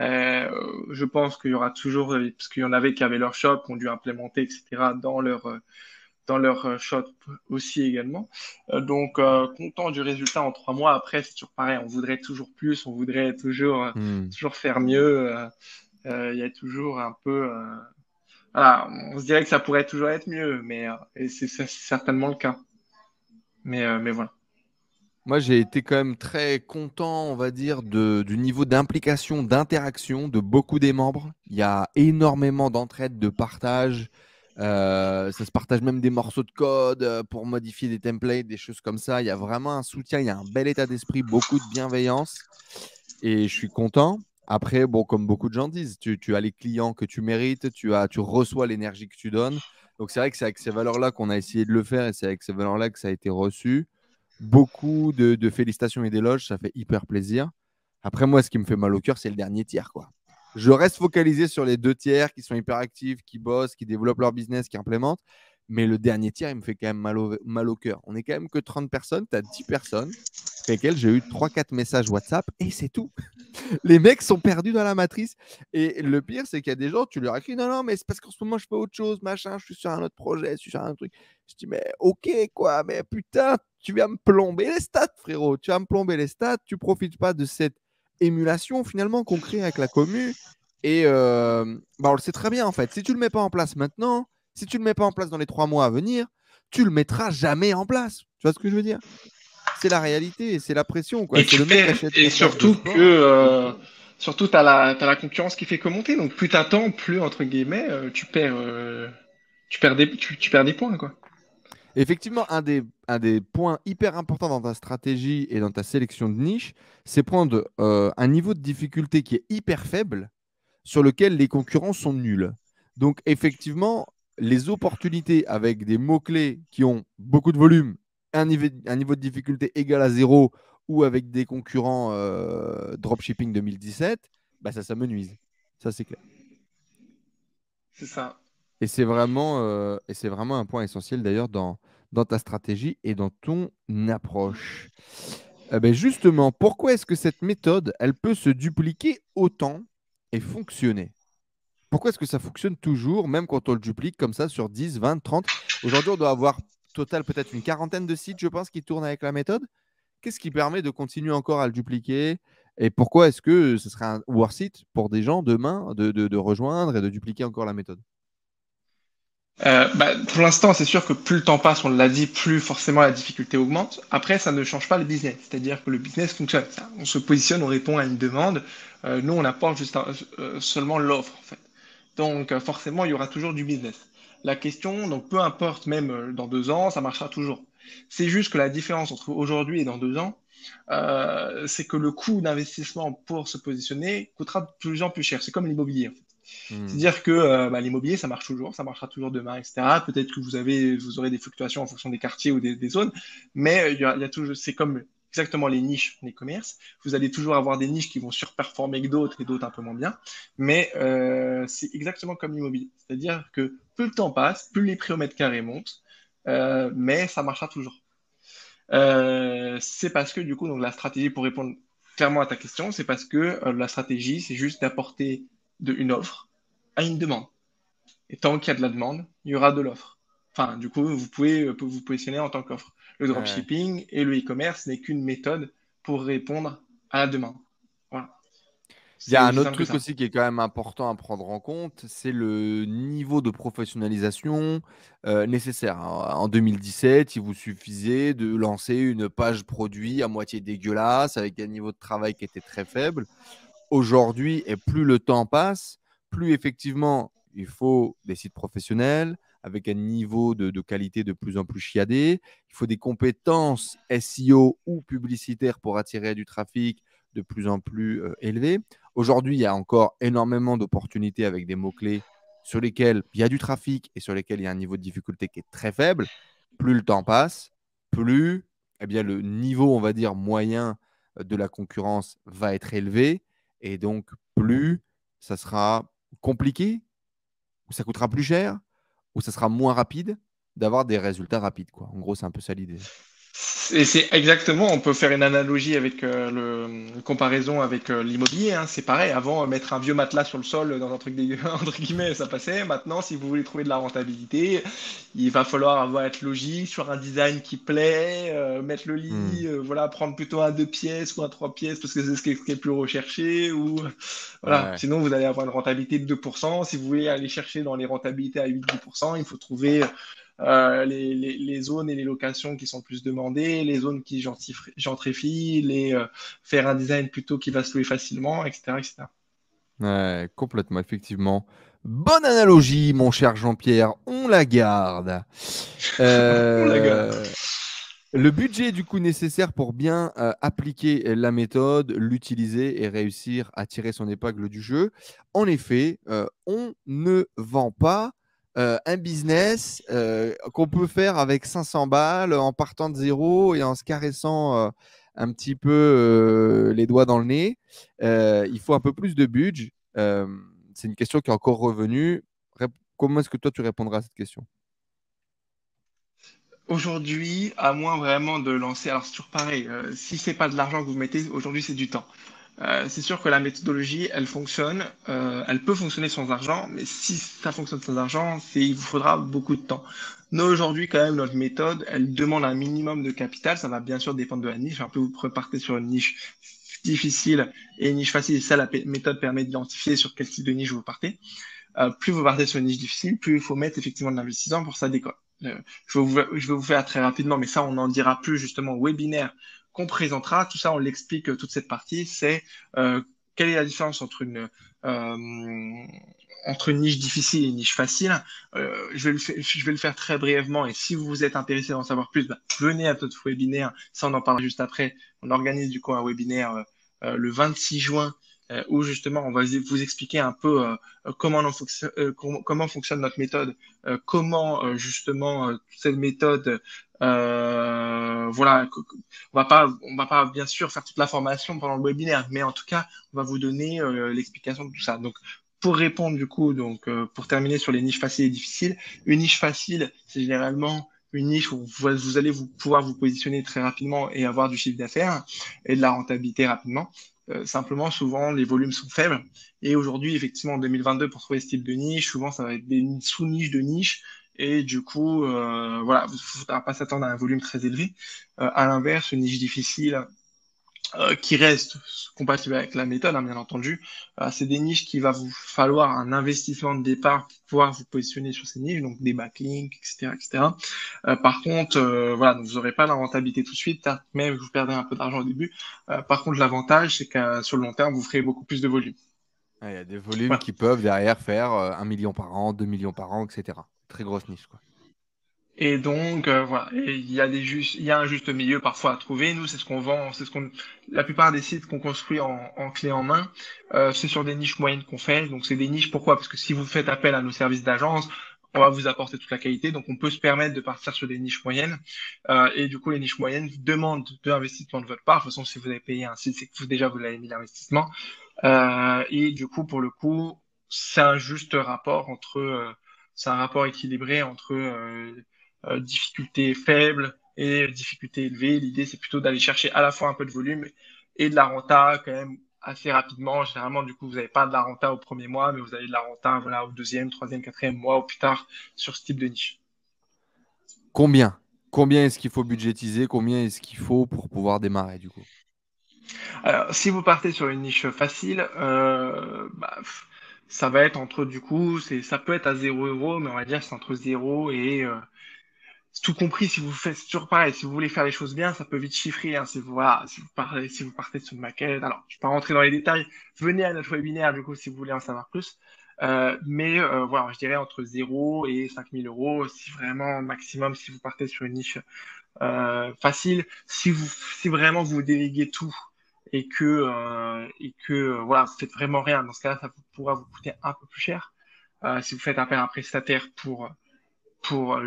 euh, je pense qu'il y aura toujours, parce qu'il y en avait qui avaient leur shop, qui ont dû implémenter, etc., dans leur shop aussi également. Donc, content du résultat en 3 mois. Après, c'est toujours pareil, on voudrait toujours plus, on voudrait toujours, Hmm. toujours faire mieux. Il y a toujours un peu. Voilà, on se dirait que ça pourrait toujours être mieux, mais et c'est certainement le cas. Mais voilà. Moi, j'ai été quand même très content, on va dire, du niveau d'implication, d'interaction de beaucoup des membres. Il y a énormément d'entraide, de partage. Ça se partage même des morceaux de code pour modifier des templates, des choses comme ça. Il y a vraiment un soutien, il y a un bel état d'esprit, beaucoup de bienveillance. Et je suis content. Après, bon, comme beaucoup de gens disent, tu as les clients que tu mérites, tu reçois l'énergie que tu donnes. Donc, c'est vrai que c'est avec ces valeurs-là qu'on a essayé de le faire et c'est avec ces valeurs-là que ça a été reçu. Beaucoup de félicitations et d'éloges, ça fait hyper plaisir. Après, moi, ce qui me fait mal au cœur, c'est le dernier tiers, quoi. Je reste focalisé sur les deux tiers qui sont hyper actifs, qui bossent, qui développent leur business, qui implémentent. Mais le dernier tiers, il me fait quand même mal au cœur. On est quand même que 30 personnes, tu as 10 personnes avec lesquelles j'ai eu 3-4 messages WhatsApp et c'est tout. Les mecs sont perdus dans la matrice. Et le pire, c'est qu'il y a des gens, tu leur écris, non, non, mais c'est parce qu'en ce moment, je fais autre chose, machin, je suis sur un autre projet, je suis sur un autre truc. Je dis, mais ok, quoi, mais putain, tu vas me plomber les stats, frérot. Tu vas me plomber les stats, tu profites pas de cette émulation, finalement, qu'on crée avec la commu. Et bah, on le sait très bien, en fait. Si tu le mets pas en place maintenant, si tu le mets pas en place dans les 3 mois à venir, tu le mettras jamais en place. Tu vois ce que je veux dire? C'est la réalité, c'est la pression, quoi. Et C'est tu le mec qui perds, achète et ton pack de surtout que, sport. surtout, t'as la concurrence qui fait que monter. Donc, plus t'attends, plus, entre guillemets, tu perds des points, quoi. Effectivement, un des points hyper importants dans ta stratégie et dans ta sélection de niche, c'est prendre un niveau de difficulté qui est hyper faible, sur lequel les concurrents sont nuls. Donc, effectivement, les opportunités avec des mots-clés qui ont beaucoup de volume, un niveau de difficulté égal à zéro, ou avec des concurrents dropshipping 2017, bah, ça me nuise. Ça, c'est clair. C'est ça. Et c'est vraiment un point essentiel d'ailleurs dans ta stratégie et dans ton approche. Ben justement, pourquoi est-ce que cette méthode, elle peut se dupliquer autant et fonctionner? Pourquoi est-ce que ça fonctionne toujours, même quand on le duplique comme ça sur 10, 20, 30? Aujourd'hui, on doit avoir total peut-être une quarantaine de sites, je pense, qui tournent avec la méthode. Qu'est-ce qui permet de continuer encore à le dupliquer? Et pourquoi est-ce que ce serait un worth it pour des gens demain de rejoindre et de dupliquer encore la méthode? Pour l'instant, c'est sûr que plus le temps passe, on l'a dit, plus forcément la difficulté augmente. Après, ça ne change pas le business. C'est-à-dire que le business fonctionne. On se positionne, on répond à une demande. Nous, on apporte juste seulement l'offre, en fait. Donc, forcément, il y aura toujours du business. La question, donc peu importe, même dans 2 ans, ça marchera toujours. C'est juste que la différence entre aujourd'hui et dans 2 ans, c'est que le coût d'investissement pour se positionner coûtera de plus en plus cher. C'est comme l'immobilier. Hmm. C'est-à-dire que l'immobilier, ça marche toujours, ça marchera toujours demain, etc. Peut-être que vous aurez des fluctuations en fonction des quartiers ou des zones, mais il y a toujours, c'est comme exactement les niches les commerces. Vous allez toujours avoir des niches qui vont surperformer que d'autres et d'autres un peu moins bien, mais c'est exactement comme l'immobilier. C'est-à-dire que plus le temps passe, plus les prix au mètre carré montent, mais ça marchera toujours. C'est parce que du coup, donc la stratégie pour répondre clairement à ta question, c'est parce que la stratégie, c'est juste d'apporter une offre à une demande. Et tant qu'il y a de la demande, il y aura de l'offre. Enfin, du coup, vous pouvez vous positionner en tant qu'offre. Le Ouais. dropshipping et le e-commerce n'est qu'une méthode pour répondre à la demande. Voilà. Il y C'est a un aussi autre simple que truc ça. aussi qui est quand même important à prendre en compte, c'est le niveau de professionnalisation nécessaire. En 2017, il vous suffisait de lancer une page produit à moitié dégueulasse, avec un niveau de travail qui était très faible. Aujourd'hui, et plus le temps passe, plus effectivement, il faut des sites professionnels avec un niveau de qualité de plus en plus chiadé. Il faut des compétences SEO ou publicitaires pour attirer du trafic de plus en plus élevées. Aujourd'hui, il y a encore énormément d'opportunités avec des mots-clés sur lesquels il y a du trafic et sur lesquels il y a un niveau de difficulté qui est très faible. Plus le temps passe, plus bien, le niveau, on va dire, moyen de la concurrence va être élevé et donc, plus ça sera compliqué, ou ça coûtera plus cher, ou ça sera moins rapide d'avoir des résultats rapides, quoi. En gros, c'est un peu ça l'idée. Et c'est exactement, on peut faire une analogie avec une comparaison avec l'immobilier, hein. C'est pareil, avant, mettre un vieux matelas sur le sol dans un truc dégueu, entre guillemets, ça passait. Maintenant, si vous voulez trouver de la rentabilité, il va falloir être logique sur un design qui plaît, mettre le Hmm. lit, voilà, prendre plutôt un 2 pièces ou un 3 pièces parce que c'est ce qui est le plus recherché. Ou voilà. Ouais. Sinon, vous allez avoir une rentabilité de 2%. Si vous voulez aller chercher dans les rentabilités à 8-10%, il faut trouver les zones et les locations qui sont plus demandées, les zones qui gentrifient, faire un design plutôt qui va se louer facilement, etc., etc. Ouais, complètement, effectivement. Bonne analogie, mon cher Jean-Pierre, on la garde. On la garde. Euh, le budget du coup nécessaire pour bien appliquer la méthode, l'utiliser et réussir à tirer son épingle du jeu. En effet, on ne vend pas un business qu'on peut faire avec 500 balles en partant de zéro et en se caressant un petit peu les doigts dans le nez. Il faut un peu plus de budget. C'est une question qui est encore revenue. Comment est-ce que toi tu répondras à cette question? Aujourd'hui, à moins vraiment de lancer, alors c'est toujours pareil, si c'est pas de l'argent que vous mettez, aujourd'hui c'est du temps. C'est sûr que la méthodologie, elle fonctionne, elle peut fonctionner sans argent, mais si ça fonctionne sans argent, il vous faudra beaucoup de temps. Nous, aujourd'hui, quand même, notre méthode, elle demande un minimum de capital. Ça va bien sûr dépendre de la niche. Un peu, vous repartez sur une niche difficile et une niche facile. Ça, la méthode permet d'identifier sur quel type de niche vous partez. Plus vous partez sur une niche difficile, plus il faut mettre effectivement de l'investissement pour que ça décolle. Je vais vous faire très rapidement, mais ça, on en dira plus justement au webinaire qu'on présentera. Tout ça, on l'explique toute cette partie. C'est quelle est la différence entre une niche difficile et une niche facile. Je vais le faire très brièvement. Et si vous êtes intéressé d'en savoir plus, bah, venez à notre webinaire. Ça, on en parlera juste après. On organise du coup un webinaire le 26 juin où justement on va vous expliquer un peu comment fonctionne notre méthode, comment cette méthode, voilà, on va pas bien sûr faire toute la formation pendant le webinaire, mais en tout cas, on va vous donner l'explication de tout ça. Donc, pour répondre du coup, pour terminer sur les niches faciles et difficiles, une niche facile, c'est généralement une niche où vous allez pouvoir vous positionner très rapidement et avoir du chiffre d'affaires et de la rentabilité rapidement. Simplement, souvent, les volumes sont faibles. Et aujourd'hui, effectivement, en 2022, pour trouver ce type de niche, souvent, ça va être des sous-niches de niche. Et du coup, voilà, vous ne faudra pas s'attendre à un volume très élevé. À l'inverse, une niche difficile qui reste compatible avec la méthode, hein, bien entendu, c'est des niches qui va vous falloir un investissement de départ pour pouvoir vous positionner sur ces niches, donc des backlinks, etc., etc. Par contre, voilà, donc vous n'aurez pas la rentabilité tout de suite, même vous perdez un peu d'argent au début. Par contre, l'avantage, c'est que sur le long terme, vous ferez beaucoup plus de volume. Ouais, il y a des volumes Voilà. qui peuvent derrière faire 1 million par an, 2 millions par an, etc. Très grosse niche, quoi. Et donc, voilà. Et il y a un juste milieu parfois à trouver. Nous, c'est ce qu'on vend, la plupart des sites qu'on construit en clé en main, c'est sur des niches moyennes qu'on fait. Donc, c'est des niches. Pourquoi? Parce que si vous faites appel à nos services d'agence, on va vous apporter toute la qualité. Donc, on peut se permettre de partir sur des niches moyennes. Et du coup, les niches moyennes demandent de l'investissement de votre part. De toute façon, si vous avez payé un site, c'est que déjà vous l'avez mis l'investissement. Et du coup, pour le coup, c'est un juste rapport c'est un rapport équilibré entre difficulté faible et difficulté élevée. L'idée, c'est plutôt d'aller chercher à la fois un peu de volume et de la renta quand même assez rapidement. Généralement, du coup, vous n'avez pas de la renta au premier mois, mais vous avez de la renta voilà, au deuxième, troisième, quatrième mois ou plus tard sur ce type de niche. Combien? Combien est-ce qu'il faut budgétiser? Combien est-ce qu'il faut pour pouvoir démarrer, du coup? Alors, si vous partez sur une niche facile, ça va être entre, du coup, ça peut être à 0 euros, mais on va dire que c'est entre 0 et tout compris, si vous faites c'est toujours pareil, si vous voulez faire les choses bien, ça peut vite chiffrer. Hein, voilà, si vous partez sur une maquette, alors je ne vais pas rentrer dans les détails, venez à notre webinaire du coup si vous voulez en savoir plus. Mais voilà, je dirais entre 0 et 5 000 euros, si vraiment maximum, si vous partez sur une niche facile. Si vraiment vous déléguez tout et que voilà, vous faites vraiment rien, dans ce cas-là, pourra vous coûter un peu plus cher. Si vous faites appel à un prestataire pour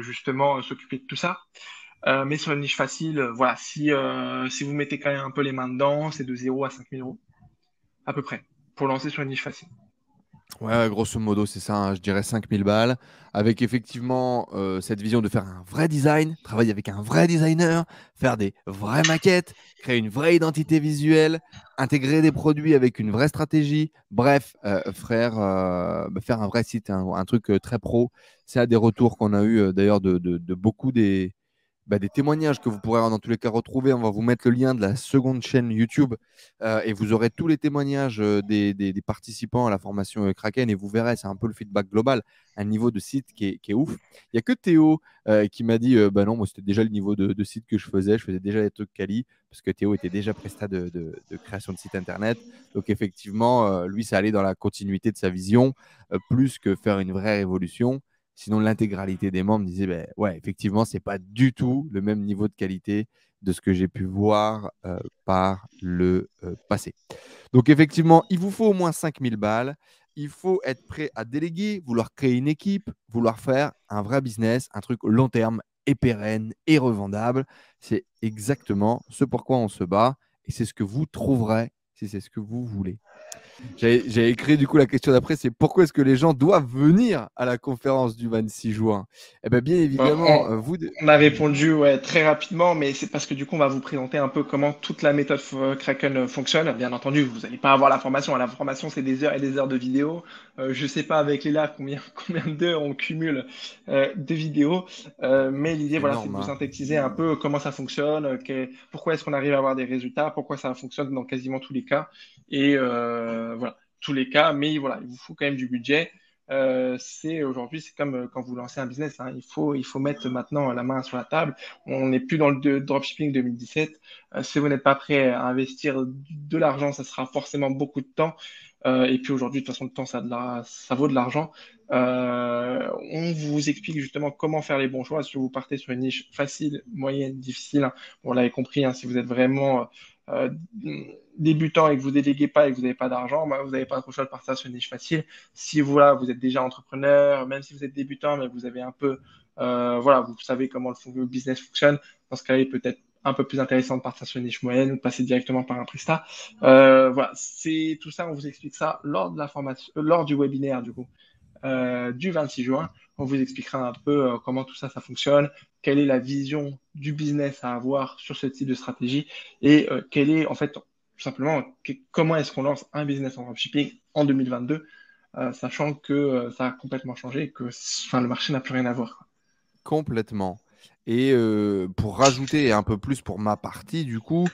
justement s'occuper de tout ça. Mais sur une niche facile, voilà, si vous mettez quand même un peu les mains dedans, c'est de 0 à 5 000 euros, à peu près, pour lancer sur une niche facile. Ouais, grosso modo, c'est ça, hein, je dirais 5000 balles, avec effectivement cette vision de faire un vrai design, travailler avec un vrai designer, faire des vraies maquettes, créer une vraie identité visuelle, intégrer des produits avec une vraie stratégie. Bref, faire un vrai site, un truc très pro. C'est à des retours qu'on a eu d'ailleurs de beaucoup des témoignages que vous pourrez dans tous les cas retrouver. On va vous mettre le lien de la seconde chaîne YouTube et vous aurez tous les témoignages des participants à la formation Kraken et vous verrez, c'est un peu le feedback global, un niveau de site qui est ouf. Il n'y a que Théo qui m'a dit bah non, moi c'était déjà le niveau de site que je faisais déjà des trucs quali parce que Théo était déjà prestat de création de site internet. Donc effectivement, lui, ça allait dans la continuité de sa vision plus que faire une vraie révolution. Sinon, l'intégralité des membres disait, ben, ouais, effectivement, c'est pas du tout le même niveau de qualité de ce que j'ai pu voir par le passé. Donc, effectivement, il vous faut au moins 5000 balles. Il faut être prêt à déléguer, vouloir créer une équipe, vouloir faire un vrai business, un truc long terme et pérenne et revendable. C'est exactement ce pourquoi on se bat et c'est ce que vous trouverez si c'est ce que vous voulez. J'ai écrit du coup la question d'après, c'est pourquoi est-ce que les gens doivent venir à la conférence du 26 juin? Eh bien, bien Bon, évidemment, on a répondu ouais, très rapidement, mais c'est parce que du coup, on va vous présenter un peu comment toute la méthode Kraken fonctionne. Bien entendu, vous n'allez pas avoir la formation. La formation, c'est des heures et des heures de vidéos. Je ne sais pas avec les lives combien d'heures on cumule de vidéos, mais l'idée, c'est voilà, c'est énorme, de vous hein. synthétiser un peu comment ça fonctionne, pourquoi est-ce qu'on arrive à avoir des résultats, pourquoi ça fonctionne dans quasiment tous les cas. Et voilà, tous les cas, mais voilà, il vous faut quand même du budget. C'est aujourd'hui, c'est comme quand vous lancez un business, hein, il faut mettre maintenant la main sur la table. On n'est plus dans le dropshipping 2017. Si vous n'êtes pas prêt à investir de l'argent, ça sera forcément beaucoup de temps. Et puis aujourd'hui, de toute façon, le temps, ça vaut de l'argent. On vous explique justement comment faire les bons choix. Si vous partez sur une niche facile, moyenne, difficile, hein, on l'avait compris, hein, si vous êtes vraiment euh, débutant et que vous déléguez pas et que vous n'avez pas d'argent, bah, vous n'avez pas trop le choix de partir sur une niche facile. Si voilà, vous êtes déjà entrepreneur, même si vous êtes débutant, mais vous avez un peu, voilà, vous savez comment le business fonctionne, dans ce cas-là, il peut être un peu plus intéressant de partir sur une niche moyenne ou de passer directement par un prestat. Voilà, c'est tout ça, on vous explique ça lors de la formation, lors du webinaire du coup, du 26 juin. On vous expliquera un peu comment tout ça, ça fonctionne, quelle est la vision du business à avoir sur ce type de stratégie et quelle est en fait tout simplement comment est-ce qu'on lance un business en dropshipping en 2022, sachant que ça a complètement changé et que enfin, le marché n'a plus rien à voir, quoi. Complètement. Et pour rajouter un peu plus pour ma partie, du coup,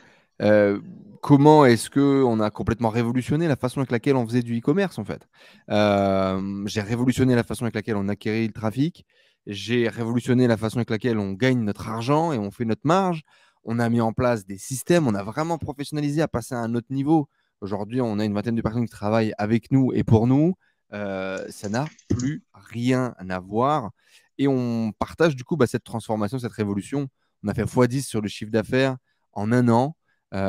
comment est-ce qu'on a complètement révolutionné la façon avec laquelle on faisait du e-commerce, en fait? J'ai révolutionné la façon avec laquelle on acquérait le trafic. J'ai révolutionné la façon avec laquelle on gagne notre argent et on fait notre marge. On a mis en place des systèmes. On a vraiment professionnalisé à passer à un autre niveau. Aujourd'hui, on a une vingtaine de personnes qui travaillent avec nous et pour nous. Ça n'a plus rien à voir. Et on partage du coup cette transformation, cette révolution. On a fait x10 sur le chiffre d'affaires en un an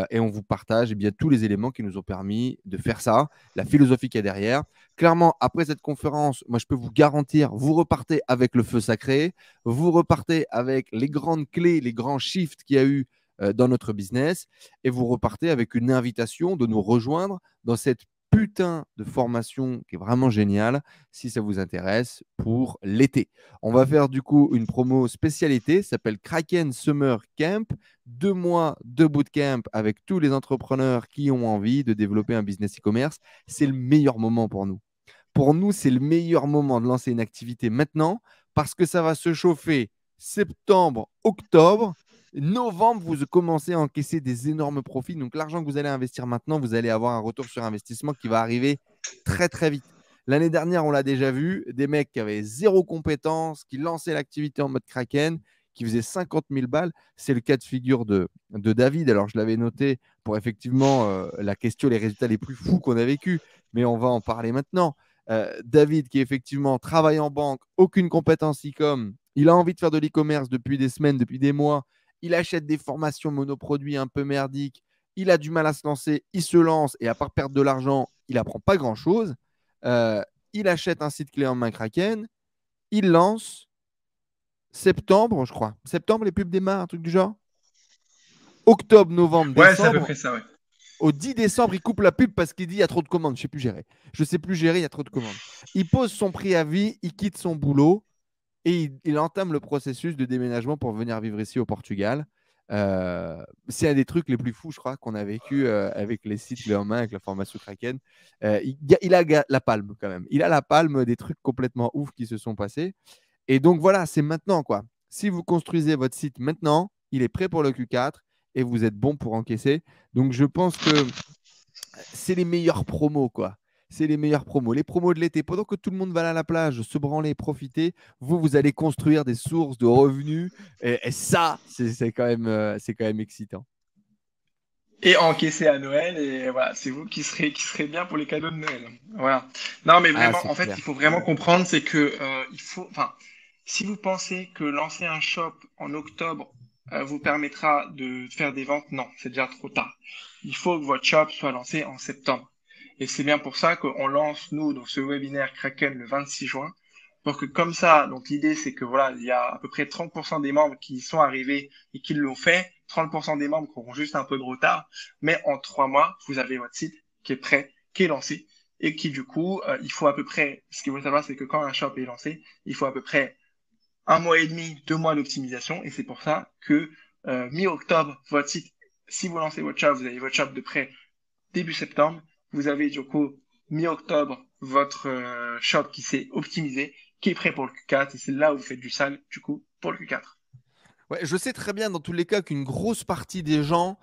et on vous partage bien, tous les éléments qui nous ont permis de faire ça, la philosophie qu'il y a derrière. Clairement, après cette conférence, moi je peux vous garantir, vous repartez avec le feu sacré, vous repartez avec les grandes clés, les grands shifts qu'il y a eu dans notre business et vous repartez avec une invitation de nous rejoindre dans cette putain de formation qui est vraiment géniale si ça vous intéresse pour l'été. On va faire du coup une promo spécialité, ça s'appelle Kraken Summer Camp. 2 mois de bootcamp avec tous les entrepreneurs qui ont envie de développer un business e-commerce. C'est le meilleur moment pour nous. Pour nous, c'est le meilleur moment de lancer une activité maintenant parce que ça va se chauffer septembre, octobre. Novembre, vous commencez à encaisser des énormes profits. Donc, l'argent que vous allez investir maintenant, vous allez avoir un retour sur investissement qui va arriver très, très vite. L'année dernière, on l'a déjà vu, des mecs qui avaient zéro compétence, qui lançaient l'activité en mode Kraken, qui faisaient 50 000 balles. C'est le cas de figure de David. Alors, je l'avais noté pour effectivement la question, les résultats les plus fous qu'on a vécu, mais on va en parler maintenant. David, qui effectivement travaille en banque, aucune compétence e-com, il a envie de faire de l'e-commerce depuis des semaines, depuis des mois, il achète des formations monoproduits un peu merdiques, il a du mal à se lancer, il se lance et à part perdre de l'argent, il n'apprend pas grand-chose. Euh, il achète un site clé en main Kraken, il lance septembre, je crois. Septembre, les pubs démarrent, un truc du genre. Octobre, novembre, Ouais, c'est à peu décembre. près ça, ouais. Au 10 décembre, il coupe la pub parce qu'il dit il y a trop de commandes. Je ne sais plus gérer. Je ne sais plus gérer, il y a trop de commandes. Il pose son préavis, il quitte son boulot et il entame le processus de déménagement pour venir vivre ici au Portugal. C'est un des trucs les plus fous, je crois, qu'on a vécu avec les sites clés en main, avec la formation Kraken. Il a la palme quand même. Il a la palme des trucs complètement ouf qui se sont passés. Et donc voilà, c'est maintenant quoi. Si vous construisez votre site maintenant, il est prêt pour le Q4 et vous êtes bon pour encaisser. Donc, je pense que c'est les meilleurs promos, quoi. C'est les meilleurs promos. Les promos de l'été, pendant que tout le monde va aller à la plage, se branler, profiter, vous allez construire des sources de revenus. Et ça, c'est quand même excitant. Et encaisser à Noël, et voilà, c'est vous qui serez bien pour les cadeaux de Noël. Voilà. Non, mais Ah, vraiment, c'est en fait, clair. il faut vraiment comprendre, c'est que il faut, enfin, si vous pensez que lancer un shop en octobre vous permettra de faire des ventes, non, c'est déjà trop tard. Il faut que votre shop soit lancé en septembre. Et c'est bien pour ça qu'on lance, nous, dans ce webinaire Kraken le 26 juin, pour que comme ça, donc l'idée, c'est que voilà, il y a à peu près 30% des membres qui sont arrivés et qui l'ont fait, 30% des membres qui auront juste un peu de retard, mais en 3 mois, vous avez votre site qui est prêt, qui est lancé, et qui du coup, il faut à peu près, ce qu'il faut savoir, c'est que quand un shop est lancé, il faut à peu près 1 mois et demi, 2 mois d'optimisation, et c'est pour ça que mi-octobre, votre site, si vous lancez votre shop, vous avez votre shop de prêt début septembre, vous avez du coup mi-octobre votre shop qui s'est optimisé, qui est prêt pour le Q4, et c'est là où vous faites du sale, du coup, pour le Q4. Ouais, je sais très bien dans tous les cas qu'une grosse partie des gens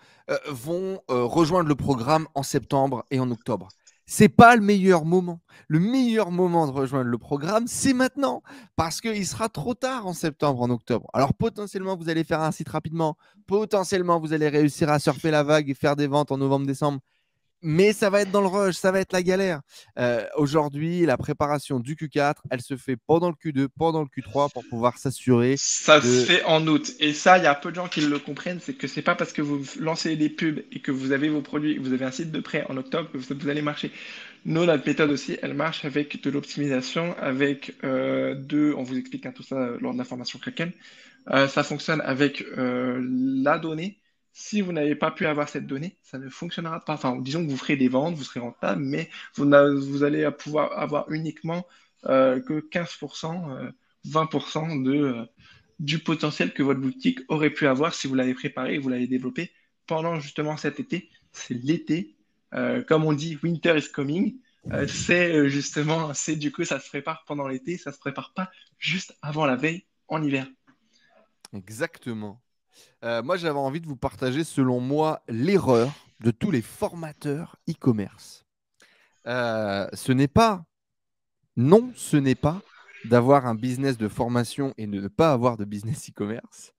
vont rejoindre le programme en septembre et en octobre. C'est pas le meilleur moment. Le meilleur moment de rejoindre le programme, c'est maintenant, parce qu'il sera trop tard en septembre, en octobre. Alors potentiellement, vous allez faire un site rapidement. Potentiellement, vous allez réussir à surfer la vague et faire des ventes en novembre-décembre. Mais ça va être dans le rush, ça va être la galère. Aujourd'hui, la préparation du Q4, elle se fait pendant le Q2, pendant le Q3 pour pouvoir s'assurer Ça se de. fait en août. Et ça, il y a peu de gens qui le comprennent, c'est que c'est pas parce que vous lancez des pubs et que vous avez vos produits, vous avez un site de prêt en octobre que vous allez marcher. Nous, notre méthode aussi, elle marche avec de l'optimisation, avec on vous explique tout ça lors de la formation Kraken. Ça fonctionne avec la donnée. Si vous n'avez pas pu avoir cette donnée, ça ne fonctionnera pas. Enfin, disons que vous ferez des ventes, vous serez rentable, mais vous allez pouvoir avoir uniquement que 15%, 20% du potentiel que votre boutique aurait pu avoir si vous l'avez préparé et vous l'avez développé pendant justement cet été. C'est l'été. Comme on dit, winter is coming. C'est du coup, ça se prépare pendant l'été, ça se prépare pas juste avant la veille en hiver. Exactement. Moi, j'avais envie de vous partager, selon moi, l'erreur de tous les formateurs e-commerce. Ce n'est pas, non, ce n'est pas d'avoir un business de formation et de ne pas avoir de business e-commerce.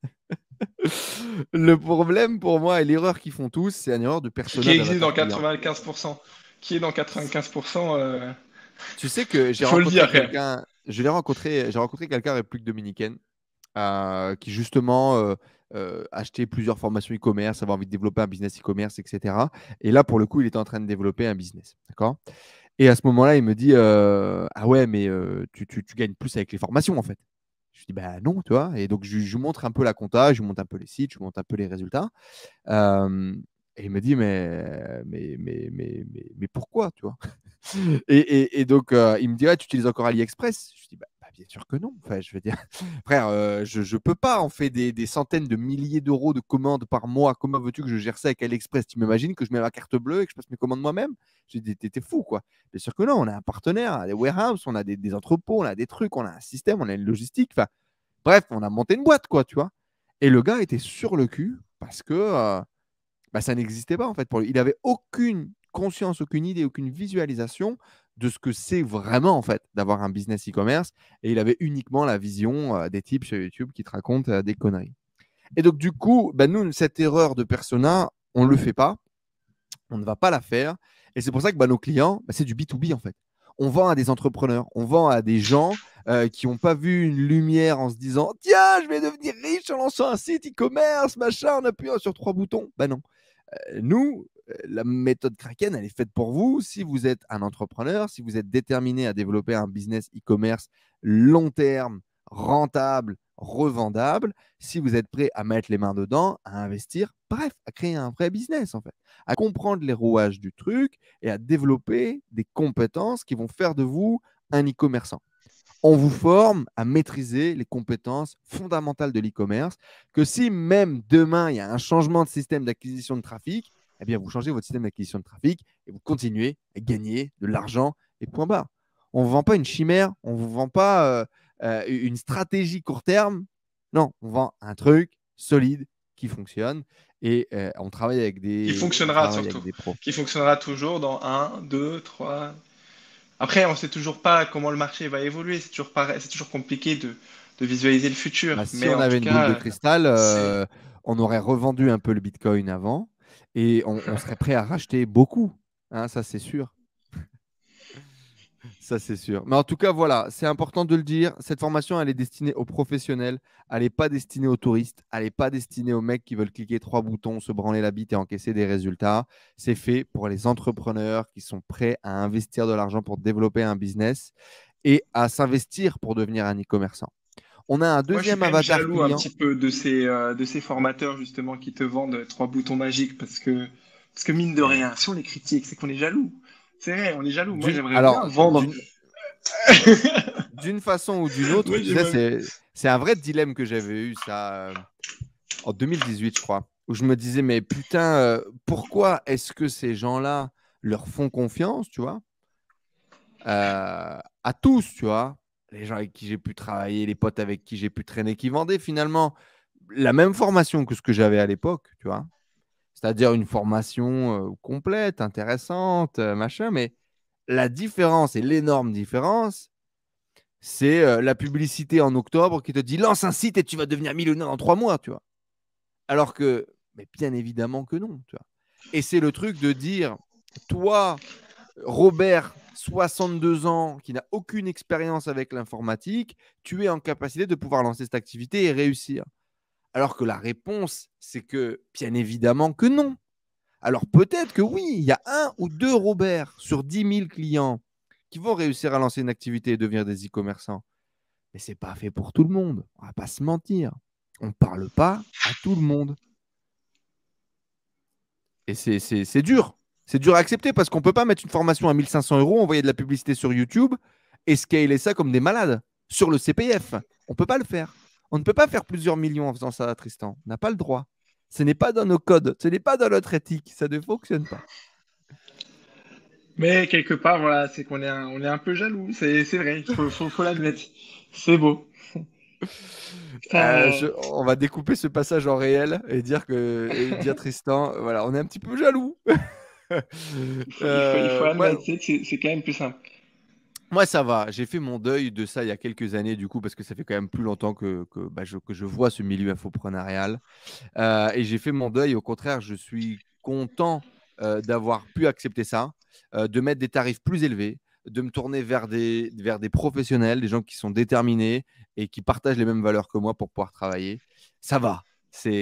Le problème pour moi et l'erreur qu'ils font tous, c'est une erreur de Qui persona existe dans d'avatar client. 95%. Qui est dans 95%, Tu sais que j'ai faut le rencontré dire quand même. quelqu'un, j'ai rencontré quelqu'un en République dominicaine qui justement achetait plusieurs formations e-commerce, avait envie de développer un business e-commerce, etc. Et là, pour le coup, il était en train de développer un business. D'accord. Et à ce moment-là, il me dit ah ouais, mais tu gagnes plus avec les formations en fait. Je lui dis bah non, tu vois. Et donc, je lui montre un peu la compta, je lui montre un peu les sites, je lui montre un peu les résultats. Euh, et il me dit mais pourquoi, tu vois. Et donc, il me dit, ouais, tu utilises encore AliExpress? Je dis, bah, bien sûr que non. Enfin, je veux dire, frère, je ne peux pas. On fait des centaines de milliers d'euros de commandes par mois. Comment veux-tu que je gère ça avec AliExpress? Tu m'imagines que je mets ma carte bleue et que je passe mes commandes moi-même? J'ai dit, t'es fou, quoi. Bien sûr que non. On a un partenaire, on a des warehouses, on a des entrepôts, on a des trucs, on a un système, on a une logistique. Enfin, bref, on a monté une boîte, quoi, tu vois. Et le gars était sur le cul parce que bah, ça n'existait pas en fait pour lui. Il n'avait aucune conscience, aucune idée, aucune visualisation de ce que c'est vraiment en fait d'avoir un business e-commerce et il avait uniquement la vision des types sur YouTube qui te racontent des conneries. Et donc du coup, bah, nous, cette erreur de persona, on ne le fait pas, on ne va pas la faire et c'est pour ça que bah, nos clients, bah, c'est du B2B en fait. On vend à des entrepreneurs, on vend à des gens qui n'ont pas vu une lumière en se disant tiens, je vais devenir riche en lançant un site e-commerce, machin, en appuyant sur 3 boutons. Ben non, nous, la méthode Kraken, elle est faite pour vous. Si vous êtes un entrepreneur, si vous êtes déterminé à développer un business e-commerce long terme, rentable, revendable, si vous êtes prêt à mettre les mains dedans, à investir, bref, à créer un vrai business en fait, à comprendre les rouages du truc et à développer des compétences qui vont faire de vous un e-commerçant. On vous forme à maîtriser les compétences fondamentales de l'e-commerce, que si même demain, il y a un changement de système d'acquisition de trafic, eh bien, vous changez votre système d'acquisition de trafic et vous continuez à gagner de l'argent et point barre. On ne vous vend pas une chimère, on ne vous vend pas une stratégie court terme. Non, on vend un truc solide qui fonctionne et on travaille avec Qui on fonctionnera travaille surtout. avec des pros. Qui fonctionnera toujours dans un, 2, 3. Après, on ne sait toujours pas comment le marché va évoluer. C'est toujours pareil, c'est toujours compliqué de visualiser le Bah, futur. si Mais on en avait tout une boule de cas, cristal, c'est. on aurait revendu un peu le Bitcoin avant et on serait prêt à racheter beaucoup. Hein, ça, c'est sûr. Ça, c'est sûr. Mais en tout cas, voilà, c'est important de le dire. Cette formation, elle est destinée aux professionnels. Elle n'est pas destinée aux touristes. Elle n'est pas destinée aux mecs qui veulent cliquer trois boutons, se branler la bite et encaisser des résultats. C'est fait pour les entrepreneurs qui sont prêts à investir de l'argent pour développer un business et à s'investir pour devenir un e-commerçant. On a un Moi, je suis deuxième quand même avatar jaloux un client. petit peu de ces formateurs justement qui te vendent trois boutons magiques parce que mine de Eh, rien, si on les critique, c'est qu'on est jaloux. C'est vrai, on est jaloux. Moi, j'aimerais bien alors, vendre. d'une façon ou d'une autre, Moi, tu sais, j'aimerais. c'est un vrai dilemme que j'avais eu ça en 2018, je crois, où je me disais, mais putain, pourquoi est-ce que ces gens-là leur font confiance, tu vois, à tous, tu vois, les gens avec qui j'ai pu travailler, les potes avec qui j'ai pu traîner, qui vendaient finalement la même formation que ce que j'avais à l'époque, tu vois, c'est-à-dire une formation complète, intéressante, machin, mais la différence et l'énorme différence, c'est la publicité en octobre qui te dit lance un site et tu vas devenir millionnaire en 3 mois, tu vois. Alors que, mais bien évidemment que non, tu vois. Et c'est le truc de dire, toi, Robert, 62 ans, qui n'a aucune expérience avec l'informatique, tu es en capacité de pouvoir lancer cette activité et réussir. Alors que la réponse, c'est que, bien évidemment que non. Alors peut-être que oui, il y a un ou deux Robert sur 10 000 clients qui vont réussir à lancer une activité et devenir des e-commerçants. Mais c'est pas fait pour tout le monde. On va pas se mentir. On ne parle pas à tout le monde. Et c'est dur. C'est dur à accepter parce qu'on ne peut pas mettre une formation à 1 500 euros, envoyer de la publicité sur YouTube et scaler ça comme des malades sur le CPF. On ne peut pas le faire. On ne peut pas faire plusieurs millions en faisant ça, Tristan. On n'a pas le droit. Ce n'est pas dans nos codes. Ce n'est pas dans notre éthique. Ça ne fonctionne pas. Mais quelque part, voilà, c'est qu'on est on est un peu jaloux. C'est vrai, il faut l'admettre. C'est beau. Ça, On va découper ce passage en réel et dire Tristan, voilà, on est un petit peu jaloux. il faut Moi, admettre, c'est quand même plus simple. Moi, ça va. J'ai fait mon deuil de ça il y a quelques années, du coup, parce que ça fait quand même plus longtemps que je vois ce milieu infopreneurial. Et j'ai fait mon deuil. Au contraire, je suis content d'avoir pu accepter ça, de mettre des tarifs plus élevés, de me tourner vers des professionnels, des gens qui sont déterminés et qui partagent les mêmes valeurs que moi pour pouvoir travailler. Ça va.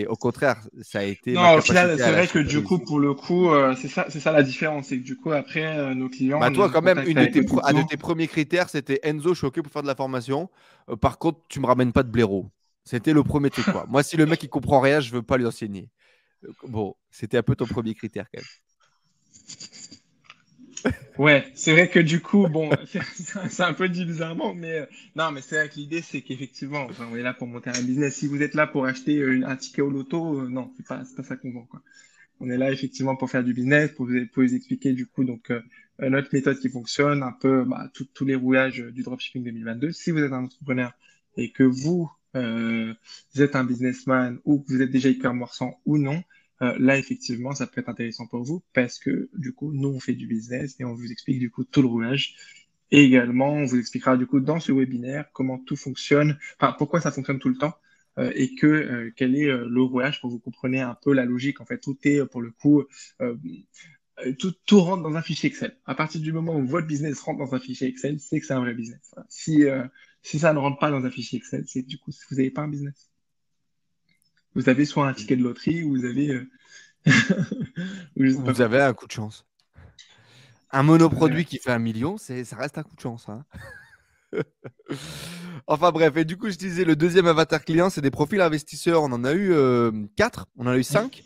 Au contraire, ça a été ma Non, au final, capacité à c'est vrai que lâcher du coup, prise. pour le coup, c'est ça la différence. C'est que du coup, après, nos clients, Bah on est toi, en quand même, contact avec eux tout le un de temps. tes premiers critères, c'était Enzo, je suis OK pour faire de la formation. Par contre, tu me ramènes pas de blaireau. C'était le premier truc, quoi. Moi, si le mec il comprend rien, je veux pas lui enseigner. Bon, c'était un peu ton premier critère, quand même. Ouais, c'est vrai que du coup, bon, c'est un peu dit bizarrement, mais non, mais c'est vrai que l'idée, c'est qu'effectivement, enfin, on est là pour monter un business. Si vous êtes là pour acheter un ticket au loto, non, c'est pas ça qu'on vend, quoi. On est là effectivement pour faire du business, pour vous expliquer du coup donc notre méthode qui fonctionne, un peu bah, tous les rouages du dropshipping 2022. Si vous êtes un entrepreneur et que vous êtes un businessman ou que vous êtes déjà e-commerçant ou non, là effectivement ça peut être intéressant pour vous parce que du coup nous on fait du business et on vous explique du coup tout le roulage. Et également, on vous expliquera du coup dans ce webinaire comment tout fonctionne, enfin pourquoi ça fonctionne tout le temps et quel est le rouage pour que vous compreniez un peu la logique. En fait, tout est pour le coup, euh, tout rentre dans un fichier Excel. À partir du moment où votre business rentre dans un fichier Excel, c'est que c'est un vrai business. Voilà. Si ça ne rentre pas dans un fichier Excel, c'est que du coup, vous n'avez pas un business. Vous avez soit un ticket de loterie ou vous avez, ou je sais pas Vous quoi. avez un coup de chance. Un Voilà. monoproduit qui fait 1 million, ça reste un coup de chance, hein. Enfin bref, et du coup, je disais, le deuxième avatar client, c'est des profils investisseurs. On en a eu 4, on en a eu 5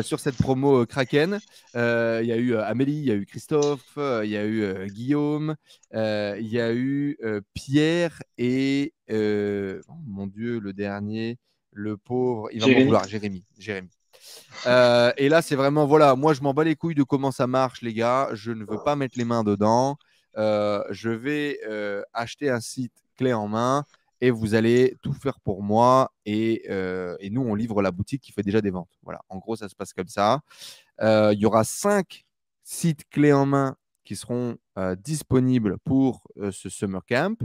sur cette promo Kraken. Il y a eu Amélie, il y a eu Christophe, il y a eu Guillaume, il y a eu Pierre et, oh mon Dieu, le dernier, le pauvre, il va m'en Jérémy. vouloir, Jérémy. Jérémy. Et là, c'est vraiment, voilà, moi, je m'en bats les couilles de comment ça marche, les gars. Je ne veux pas mettre les mains dedans. Je vais acheter un site clé en main et vous allez tout faire pour moi. Et nous, on livre la boutique qui fait déjà des ventes. Voilà, en gros, ça se passe comme ça. Il y aura 5 sites clés en main qui seront disponibles pour ce Summer Camp.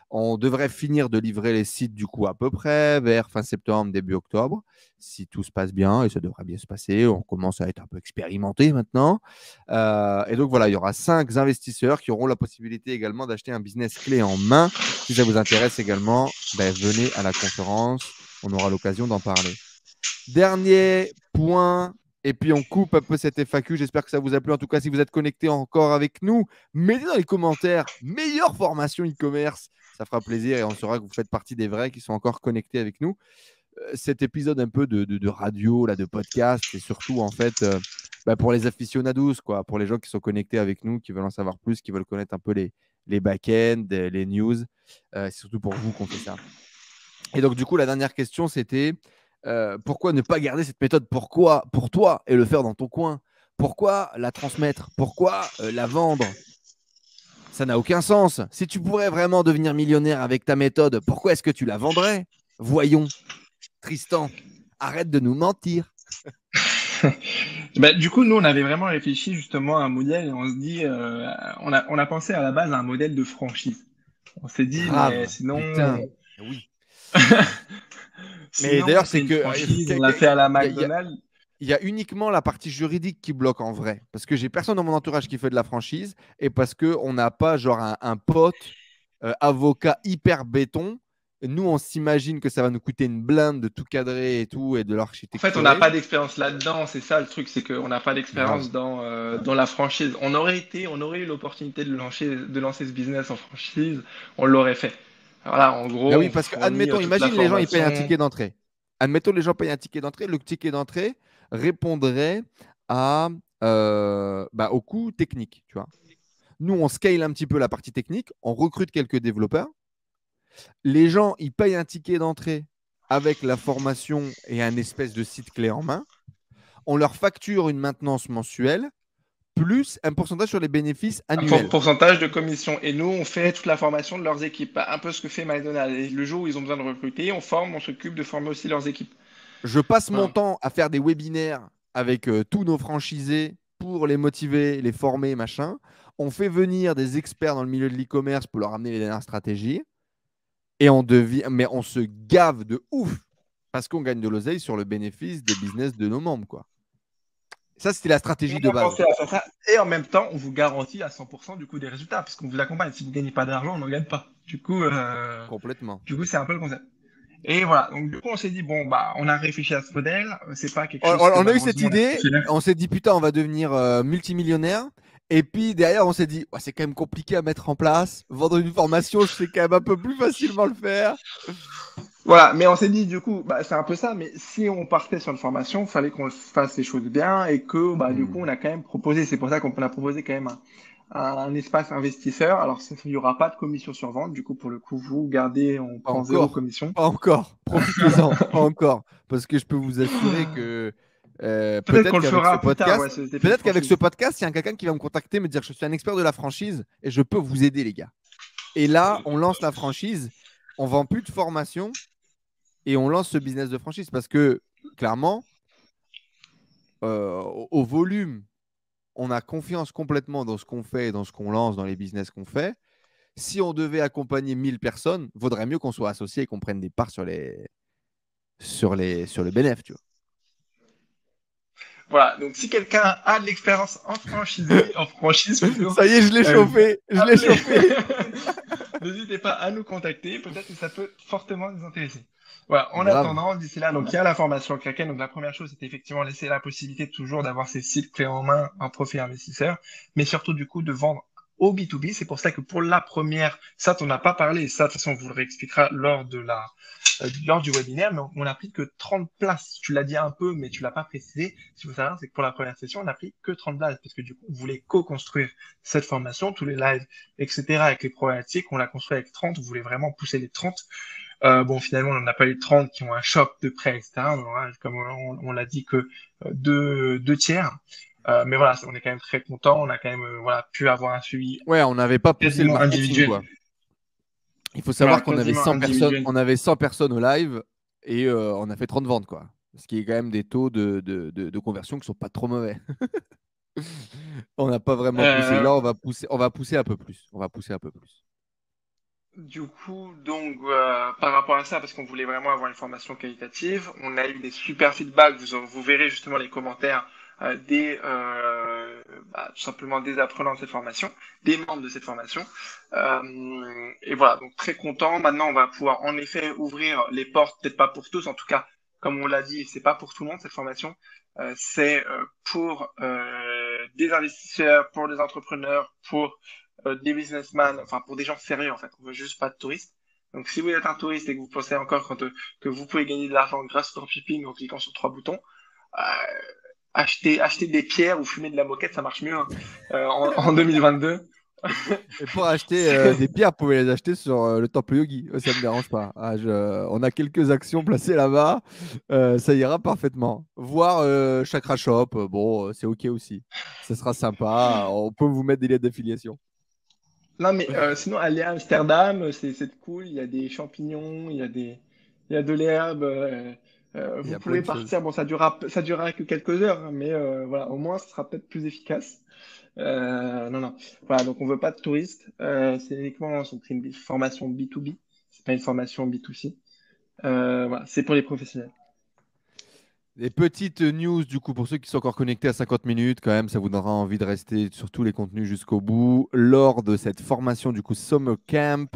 On devrait finir de livrer les sites du coup à peu près vers fin septembre, début octobre, si tout se passe bien, et ça devrait bien se passer. On commence à être un peu expérimenté maintenant. Et donc voilà, il y aura 5 investisseurs qui auront la possibilité également d'acheter un business clé en main. Si ça vous intéresse également, ben, venez à la conférence, on aura l'occasion d'en parler. Dernier point, et puis on coupe un peu cette FAQ. J'espère que ça vous a plu. En tout cas, si vous êtes connecté encore avec nous, mettez dans les commentaires meilleure formation e-commerce. Ça fera plaisir et on saura que vous faites partie des vrais qui sont encore connectés avec nous. Cet épisode un peu de radio, là, de podcast, c'est surtout en fait pour les aficionados, quoi, pour les gens qui sont connectés avec nous, qui veulent en savoir plus, qui veulent connaître un peu les back-ends, les news. C'est surtout pour vous qu'on fait ça. Et donc, du coup, la dernière question, c'était pourquoi ne pas garder cette méthode? Pourquoi pour toi et le faire dans ton coin? Pourquoi la transmettre? Pourquoi la vendre? Ça n'a aucun sens. Si tu pourrais vraiment devenir millionnaire avec ta méthode, pourquoi est-ce que tu la vendrais? Voyons, Tristan, arrête de nous mentir. Bah, du coup, nous, on avait vraiment réfléchi justement à un modèle et on se dit, on a pensé à la base à un modèle de franchise. On s'est dit, mais Grave, sinon, putain. Oui. Mais sinon, d'ailleurs, c'est c'est une que franchise, on l'a fait à la il y a, McDonald's. il y a uniquement la partie juridique qui bloque en vrai. Parce que j'ai personne dans mon entourage qui fait de la franchise et parce qu'on n'a pas genre un pote avocat hyper béton. Nous, on s'imagine que ça va nous coûter une blinde de tout cadrer et tout et de En fait, on n'a l'architecturer. pas d'expérience là-dedans, c'est ça le truc, c'est qu'on n'a pas Grave. d'expérience dans la franchise. On aurait eu l'opportunité de lancer ce business en franchise, on l'aurait fait. Voilà, en Ben gros, oui, on vous parce que, fournit admettons, toute la imagine les gens, ils payent un formation. ticket d'entrée. Admettons, les gens payent un ticket d'entrée. Le ticket d'entrée répondrait au coût technique, tu vois. Nous, on scale un petit peu la partie technique, on recrute quelques développeurs. Les gens, ils payent un ticket d'entrée avec la formation et un espèce de site clé en main. On leur facture une maintenance mensuelle plus un pourcentage sur les bénéfices annuels. Pourcentage de commission. Et nous, on fait toute la formation de leurs équipes. Un peu ce que fait McDonald's. Et le jour où ils ont besoin de recruter, on forme, on s'occupe de former aussi leurs équipes. Je passe mon Voilà. temps à faire des webinaires avec tous nos franchisés pour les motiver, les former, machin. On fait venir des experts dans le milieu de l'e-commerce pour leur amener les dernières stratégies. Et mais on se gave de ouf parce qu'on gagne de l'oseille sur le bénéfice des business de nos membres, quoi. Ça, c'était la stratégie On de a base. pensé à faire ça. Et en même temps, on vous garantit à 100% du coup des résultats, parce qu'on vous accompagne. Si vous ne gagnez pas d'argent, on n'en gagne pas. Complètement. Du coup, c'est un peu le concept. Et voilà. Donc, du coup, on s'est dit, bon, bah, on a réfléchi à ce modèle. C'est pas quelque chose que On a eu cette malheureusement on a pu idée, faire. on s'est dit putain, on va devenir multimillionnaire. Et puis derrière, on s'est dit, ouais, c'est quand même compliqué à mettre en place. Vendre une formation, je sais quand même un peu plus facilement le faire. Voilà, mais on s'est dit du coup, bah, c'est un peu ça, mais si on partait sur une formation, il fallait qu'on fasse les choses bien et que bah, du coup, on Hmm. a quand même proposé, c'est pour ça qu'on a proposé quand même un espace investisseur. Alors, il n'y aura pas de commission sur vente, du coup, pour le coup, vous gardez, on Pas prend zéro encore. commission. Pas encore. Profitez-en. Pas encore. Parce que je peux vous assurer que Peut-être qu'on le fera plus tard, ouais, cet effet de peut-être qu'avec ce franchise. podcast, il y a quelqu'un qui va me contacter, me dire je suis un expert de la franchise et je peux vous aider, les gars. Et là, on lance la franchise, on vend plus de formation et on lance ce business de franchise parce que clairement, au volume, on a confiance complètement dans ce qu'on fait, dans ce qu'on lance, dans les business qu'on fait. Si on devait accompagner 1000 personnes, vaudrait mieux qu'on soit associé et qu'on prenne des parts sur le bénéfice, tu Voilà, donc si quelqu'un a de l'expérience en franchise vois. plutôt, Ça y est, je l'ai chauffé. Je l'ai appelez. chauffé. N'hésitez pas à nous contacter, peut-être que ça peut fortement nous intéresser. Voilà, en Grave. attendant, d'ici là, donc il y a la formation Kraken. Donc la première chose, c'est effectivement laisser la possibilité toujours d'avoir ces sites clés en main, un profil investisseur, mais surtout du coup de vendre au B2B. C'est pour ça que pour la première, ça, on n'a pas parlé, ça, de toute façon, on vous le réexpliquera lors du webinaire, mais on n'a pris que 30 places. Tu l'as dit un peu, mais tu l'as pas précisé. Ce qu'il faut savoir, c'est que pour la première session, on n'a pris que 30 places, parce que du coup, on voulait co-construire cette formation, tous les lives, etc., avec les problématiques. On l'a construit avec 30, on voulait vraiment pousser les 30. Bon, finalement, on n'a pas eu 30 qui ont un choc de prêt, etc. Donc, voilà, comme on l'a dit que deux tiers. Mais voilà, on est quand même très content. On a quand même voilà, pu avoir un suivi Ouais, on n'avait pas poussé le quasiment marketing, individuel. quoi. Il faut savoir Voilà, qu'on avait quasiment 100 personnes, individuel. on avait 100 personnes au live et on a fait 30 ventes, quoi. Ce qui est quand même des taux de conversion qui sont pas trop mauvais. On n'a pas vraiment poussé. Euh, Là, on va pousser un peu plus. On va pousser un peu plus. Du coup, donc, par rapport à ça, parce qu'on voulait vraiment avoir une formation qualitative, on a eu des super feedbacks. Vous verrez justement les commentaires tout simplement des apprenants de cette formation, des membres de cette formation. Et voilà, donc très content. Maintenant, on va pouvoir en effet ouvrir les portes, peut-être pas pour tous, en tout cas, comme on l'a dit, c'est pas pour tout le monde cette formation. C'est pour des investisseurs, pour des entrepreneurs, pour des businessmen, enfin pour des gens sérieux en fait. On veut juste pas de touristes. Donc si vous êtes un touriste et que vous pensez encore que vous pouvez gagner de l'argent grâce au dropshipping en cliquant sur trois boutons, euh, acheter des pierres ou fumer de la moquette, ça marche mieux hein, en 2022. Et pour acheter des C'est- pierres, vous pouvez les acheter sur le Temple Yogi. Ça ne me dérange pas. On a quelques actions placées là-bas. Ça ira parfaitement. Voir Chakra Shop, bon, c'est OK aussi. Ça sera sympa. On peut vous mettre des liens d'affiliation. Non mais sinon aller à Amsterdam, c'est cool. Il y a des champignons, il y a de l'herbe. Il y Vous a plein pouvez de choses. partir. Bon, ça durera que quelques heures, hein, mais voilà, au moins, ce sera peut-être plus efficace. Non, non. Voilà, donc on veut pas de touristes. C'est uniquement c'est une formation B2B. C'est pas une formation B2C. Voilà, c'est pour les professionnels. Des petites news, du coup, pour ceux qui sont encore connectés à 50 minutes, quand même, ça vous donnera envie de rester sur tous les contenus jusqu'au bout. Lors de cette formation, du coup, Summer Camp,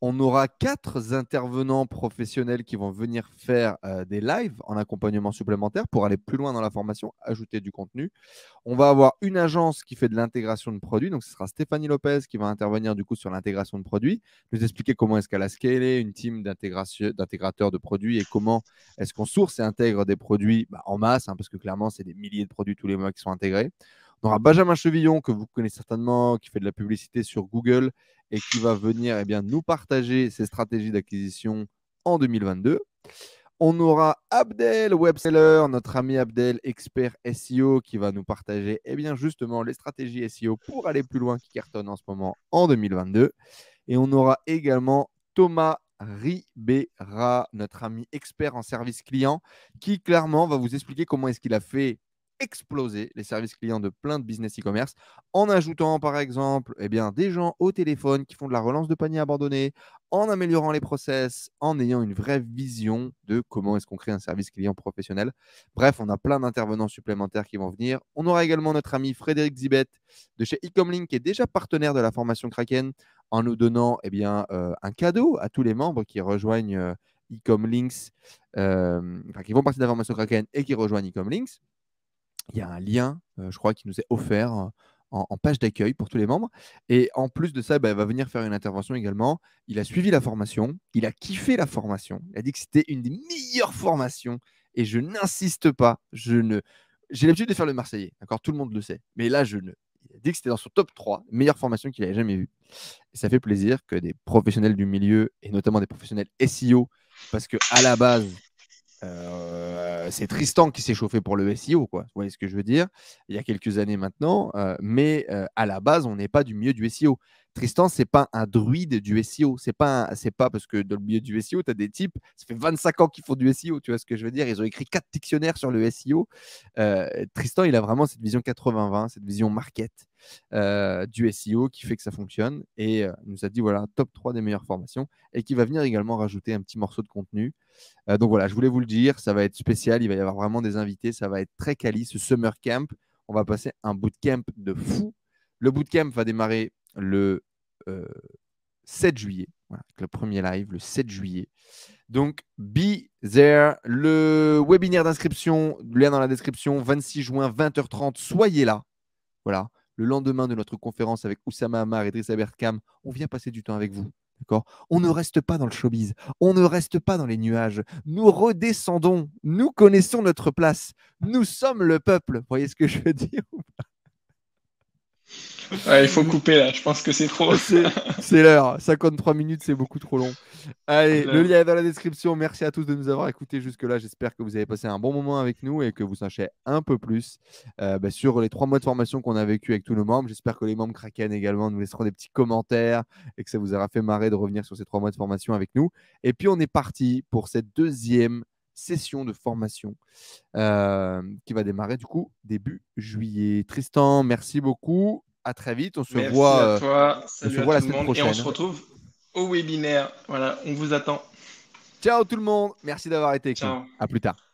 on aura 4 intervenants professionnels qui vont venir faire des lives en accompagnement supplémentaire pour aller plus loin dans la formation, ajouter du contenu. On va avoir une agence qui fait de l'intégration de produits. Donc, ce sera Stéphanie Lopez qui va intervenir du coup sur l'intégration de produits, nous expliquer comment est-ce qu'elle a scalé une team d'intégrateurs de produits et comment est-ce qu'on source et intègre des produits en masse, hein, parce que clairement, c'est des milliers de produits tous les mois qui sont intégrés. On aura Benjamin Chevillon, que vous connaissez certainement, qui fait de la publicité sur Google et qui va venir nous partager ses stratégies d'acquisition en 2022. On aura Abdel, webseller, notre ami Abdel, expert SEO, qui va nous partager justement les stratégies SEO pour aller plus loin qui cartonnent en ce moment en 2022. Et on aura également Thomas Ribera, notre ami expert en service client, qui clairement va vous expliquer comment est-ce qu'il a fait exploser les services clients de plein de business e-commerce en ajoutant par exemple des gens au téléphone qui font de la relance de panier abandonné, en améliorant les process, en ayant une vraie vision de comment est-ce qu'on crée un service client professionnel. Bref, on a plein d'intervenants supplémentaires qui vont venir. On aura également notre ami Frédéric Zibet de chez Ecomlink qui est déjà partenaire de la formation Kraken en nous donnant un cadeau à tous les membres qui rejoignent Ecomlinks, qui font partie de la formation Kraken et qui rejoignent Ecomlinks. Il y a un lien, je crois, qui nous est offert en page d'accueil pour tous les membres. Et en plus de ça, il va venir faire une intervention également. Il a suivi la formation, il a kiffé la formation. Il a dit que c'était une des meilleures formations. Et je n'insiste pas, j'ai l'habitude de faire le Marseillais, d'accord. Tout le monde le sait. Mais là, il a dit que c'était dans son top 3, meilleure formation qu'il avait jamais vue. Et ça fait plaisir que des professionnels du milieu, et notamment des professionnels SEO, parce que à la base, c'est Tristan qui s'est chauffé pour le SEO, quoi. Vous voyez ce que je veux dire? Il y a quelques années maintenant, mais à la base, on n'est pas du milieu du SEO. Tristan, c'est pas un druide du SEO. C'est pas parce que dans le milieu du SEO, tu as des types, ça fait 25 ans qu'ils font du SEO, tu vois ce que je veux dire? Ils ont écrit 4 dictionnaires sur le SEO. Tristan, il a vraiment cette vision 80-20, cette vision market du SEO qui fait que ça fonctionne. Et il nous a dit, voilà, top 3 des meilleures formations et qui va venir également rajouter un petit morceau de contenu. Donc voilà, je voulais vous le dire, ça va être spécial, il va y avoir vraiment des invités, ça va être très quali, ce summer camp. On va passer un bootcamp de fou. Le bootcamp va démarrer le 7 juillet, voilà, avec le premier live, le 7 juillet. Donc, be there. Le webinaire d'inscription, lien dans la description, 26 juin, 20h30, soyez là. Voilà, le lendemain de notre conférence avec Oussama Ammar et Driss Aberkam, on vient passer du temps avec vous. D'accord. On ne reste pas dans le showbiz, on ne reste pas dans les nuages. Nous redescendons, nous connaissons notre place. Nous sommes le peuple. Vous voyez ce que je veux dire? Ouais, il faut couper là, je pense que c'est trop. C'est l'heure. 53 minutes, c'est beaucoup trop long. Allez, le J'avoue. lien est dans la description. Merci à tous de nous avoir écoutés jusque-là. J'espère que vous avez passé un bon moment avec nous et que vous sachez un peu plus sur les 3 mois de formation qu'on a vécu avec tous nos membres. J'espère que les membres Kraken également nous laisseront des petits commentaires et que ça vous aura fait marrer de revenir sur ces 3 mois de formation avec nous. Et puis, on est parti pour cette deuxième session de formation qui va démarrer du coup début juillet. Tristan, merci beaucoup. À très vite. Merci à toi, On se salut à voit la tout le semaine monde et on se prochaine. retrouve au webinaire. Voilà, on vous attend. Ciao tout le monde. Merci d'avoir été avec nous. Ciao. À plus tard.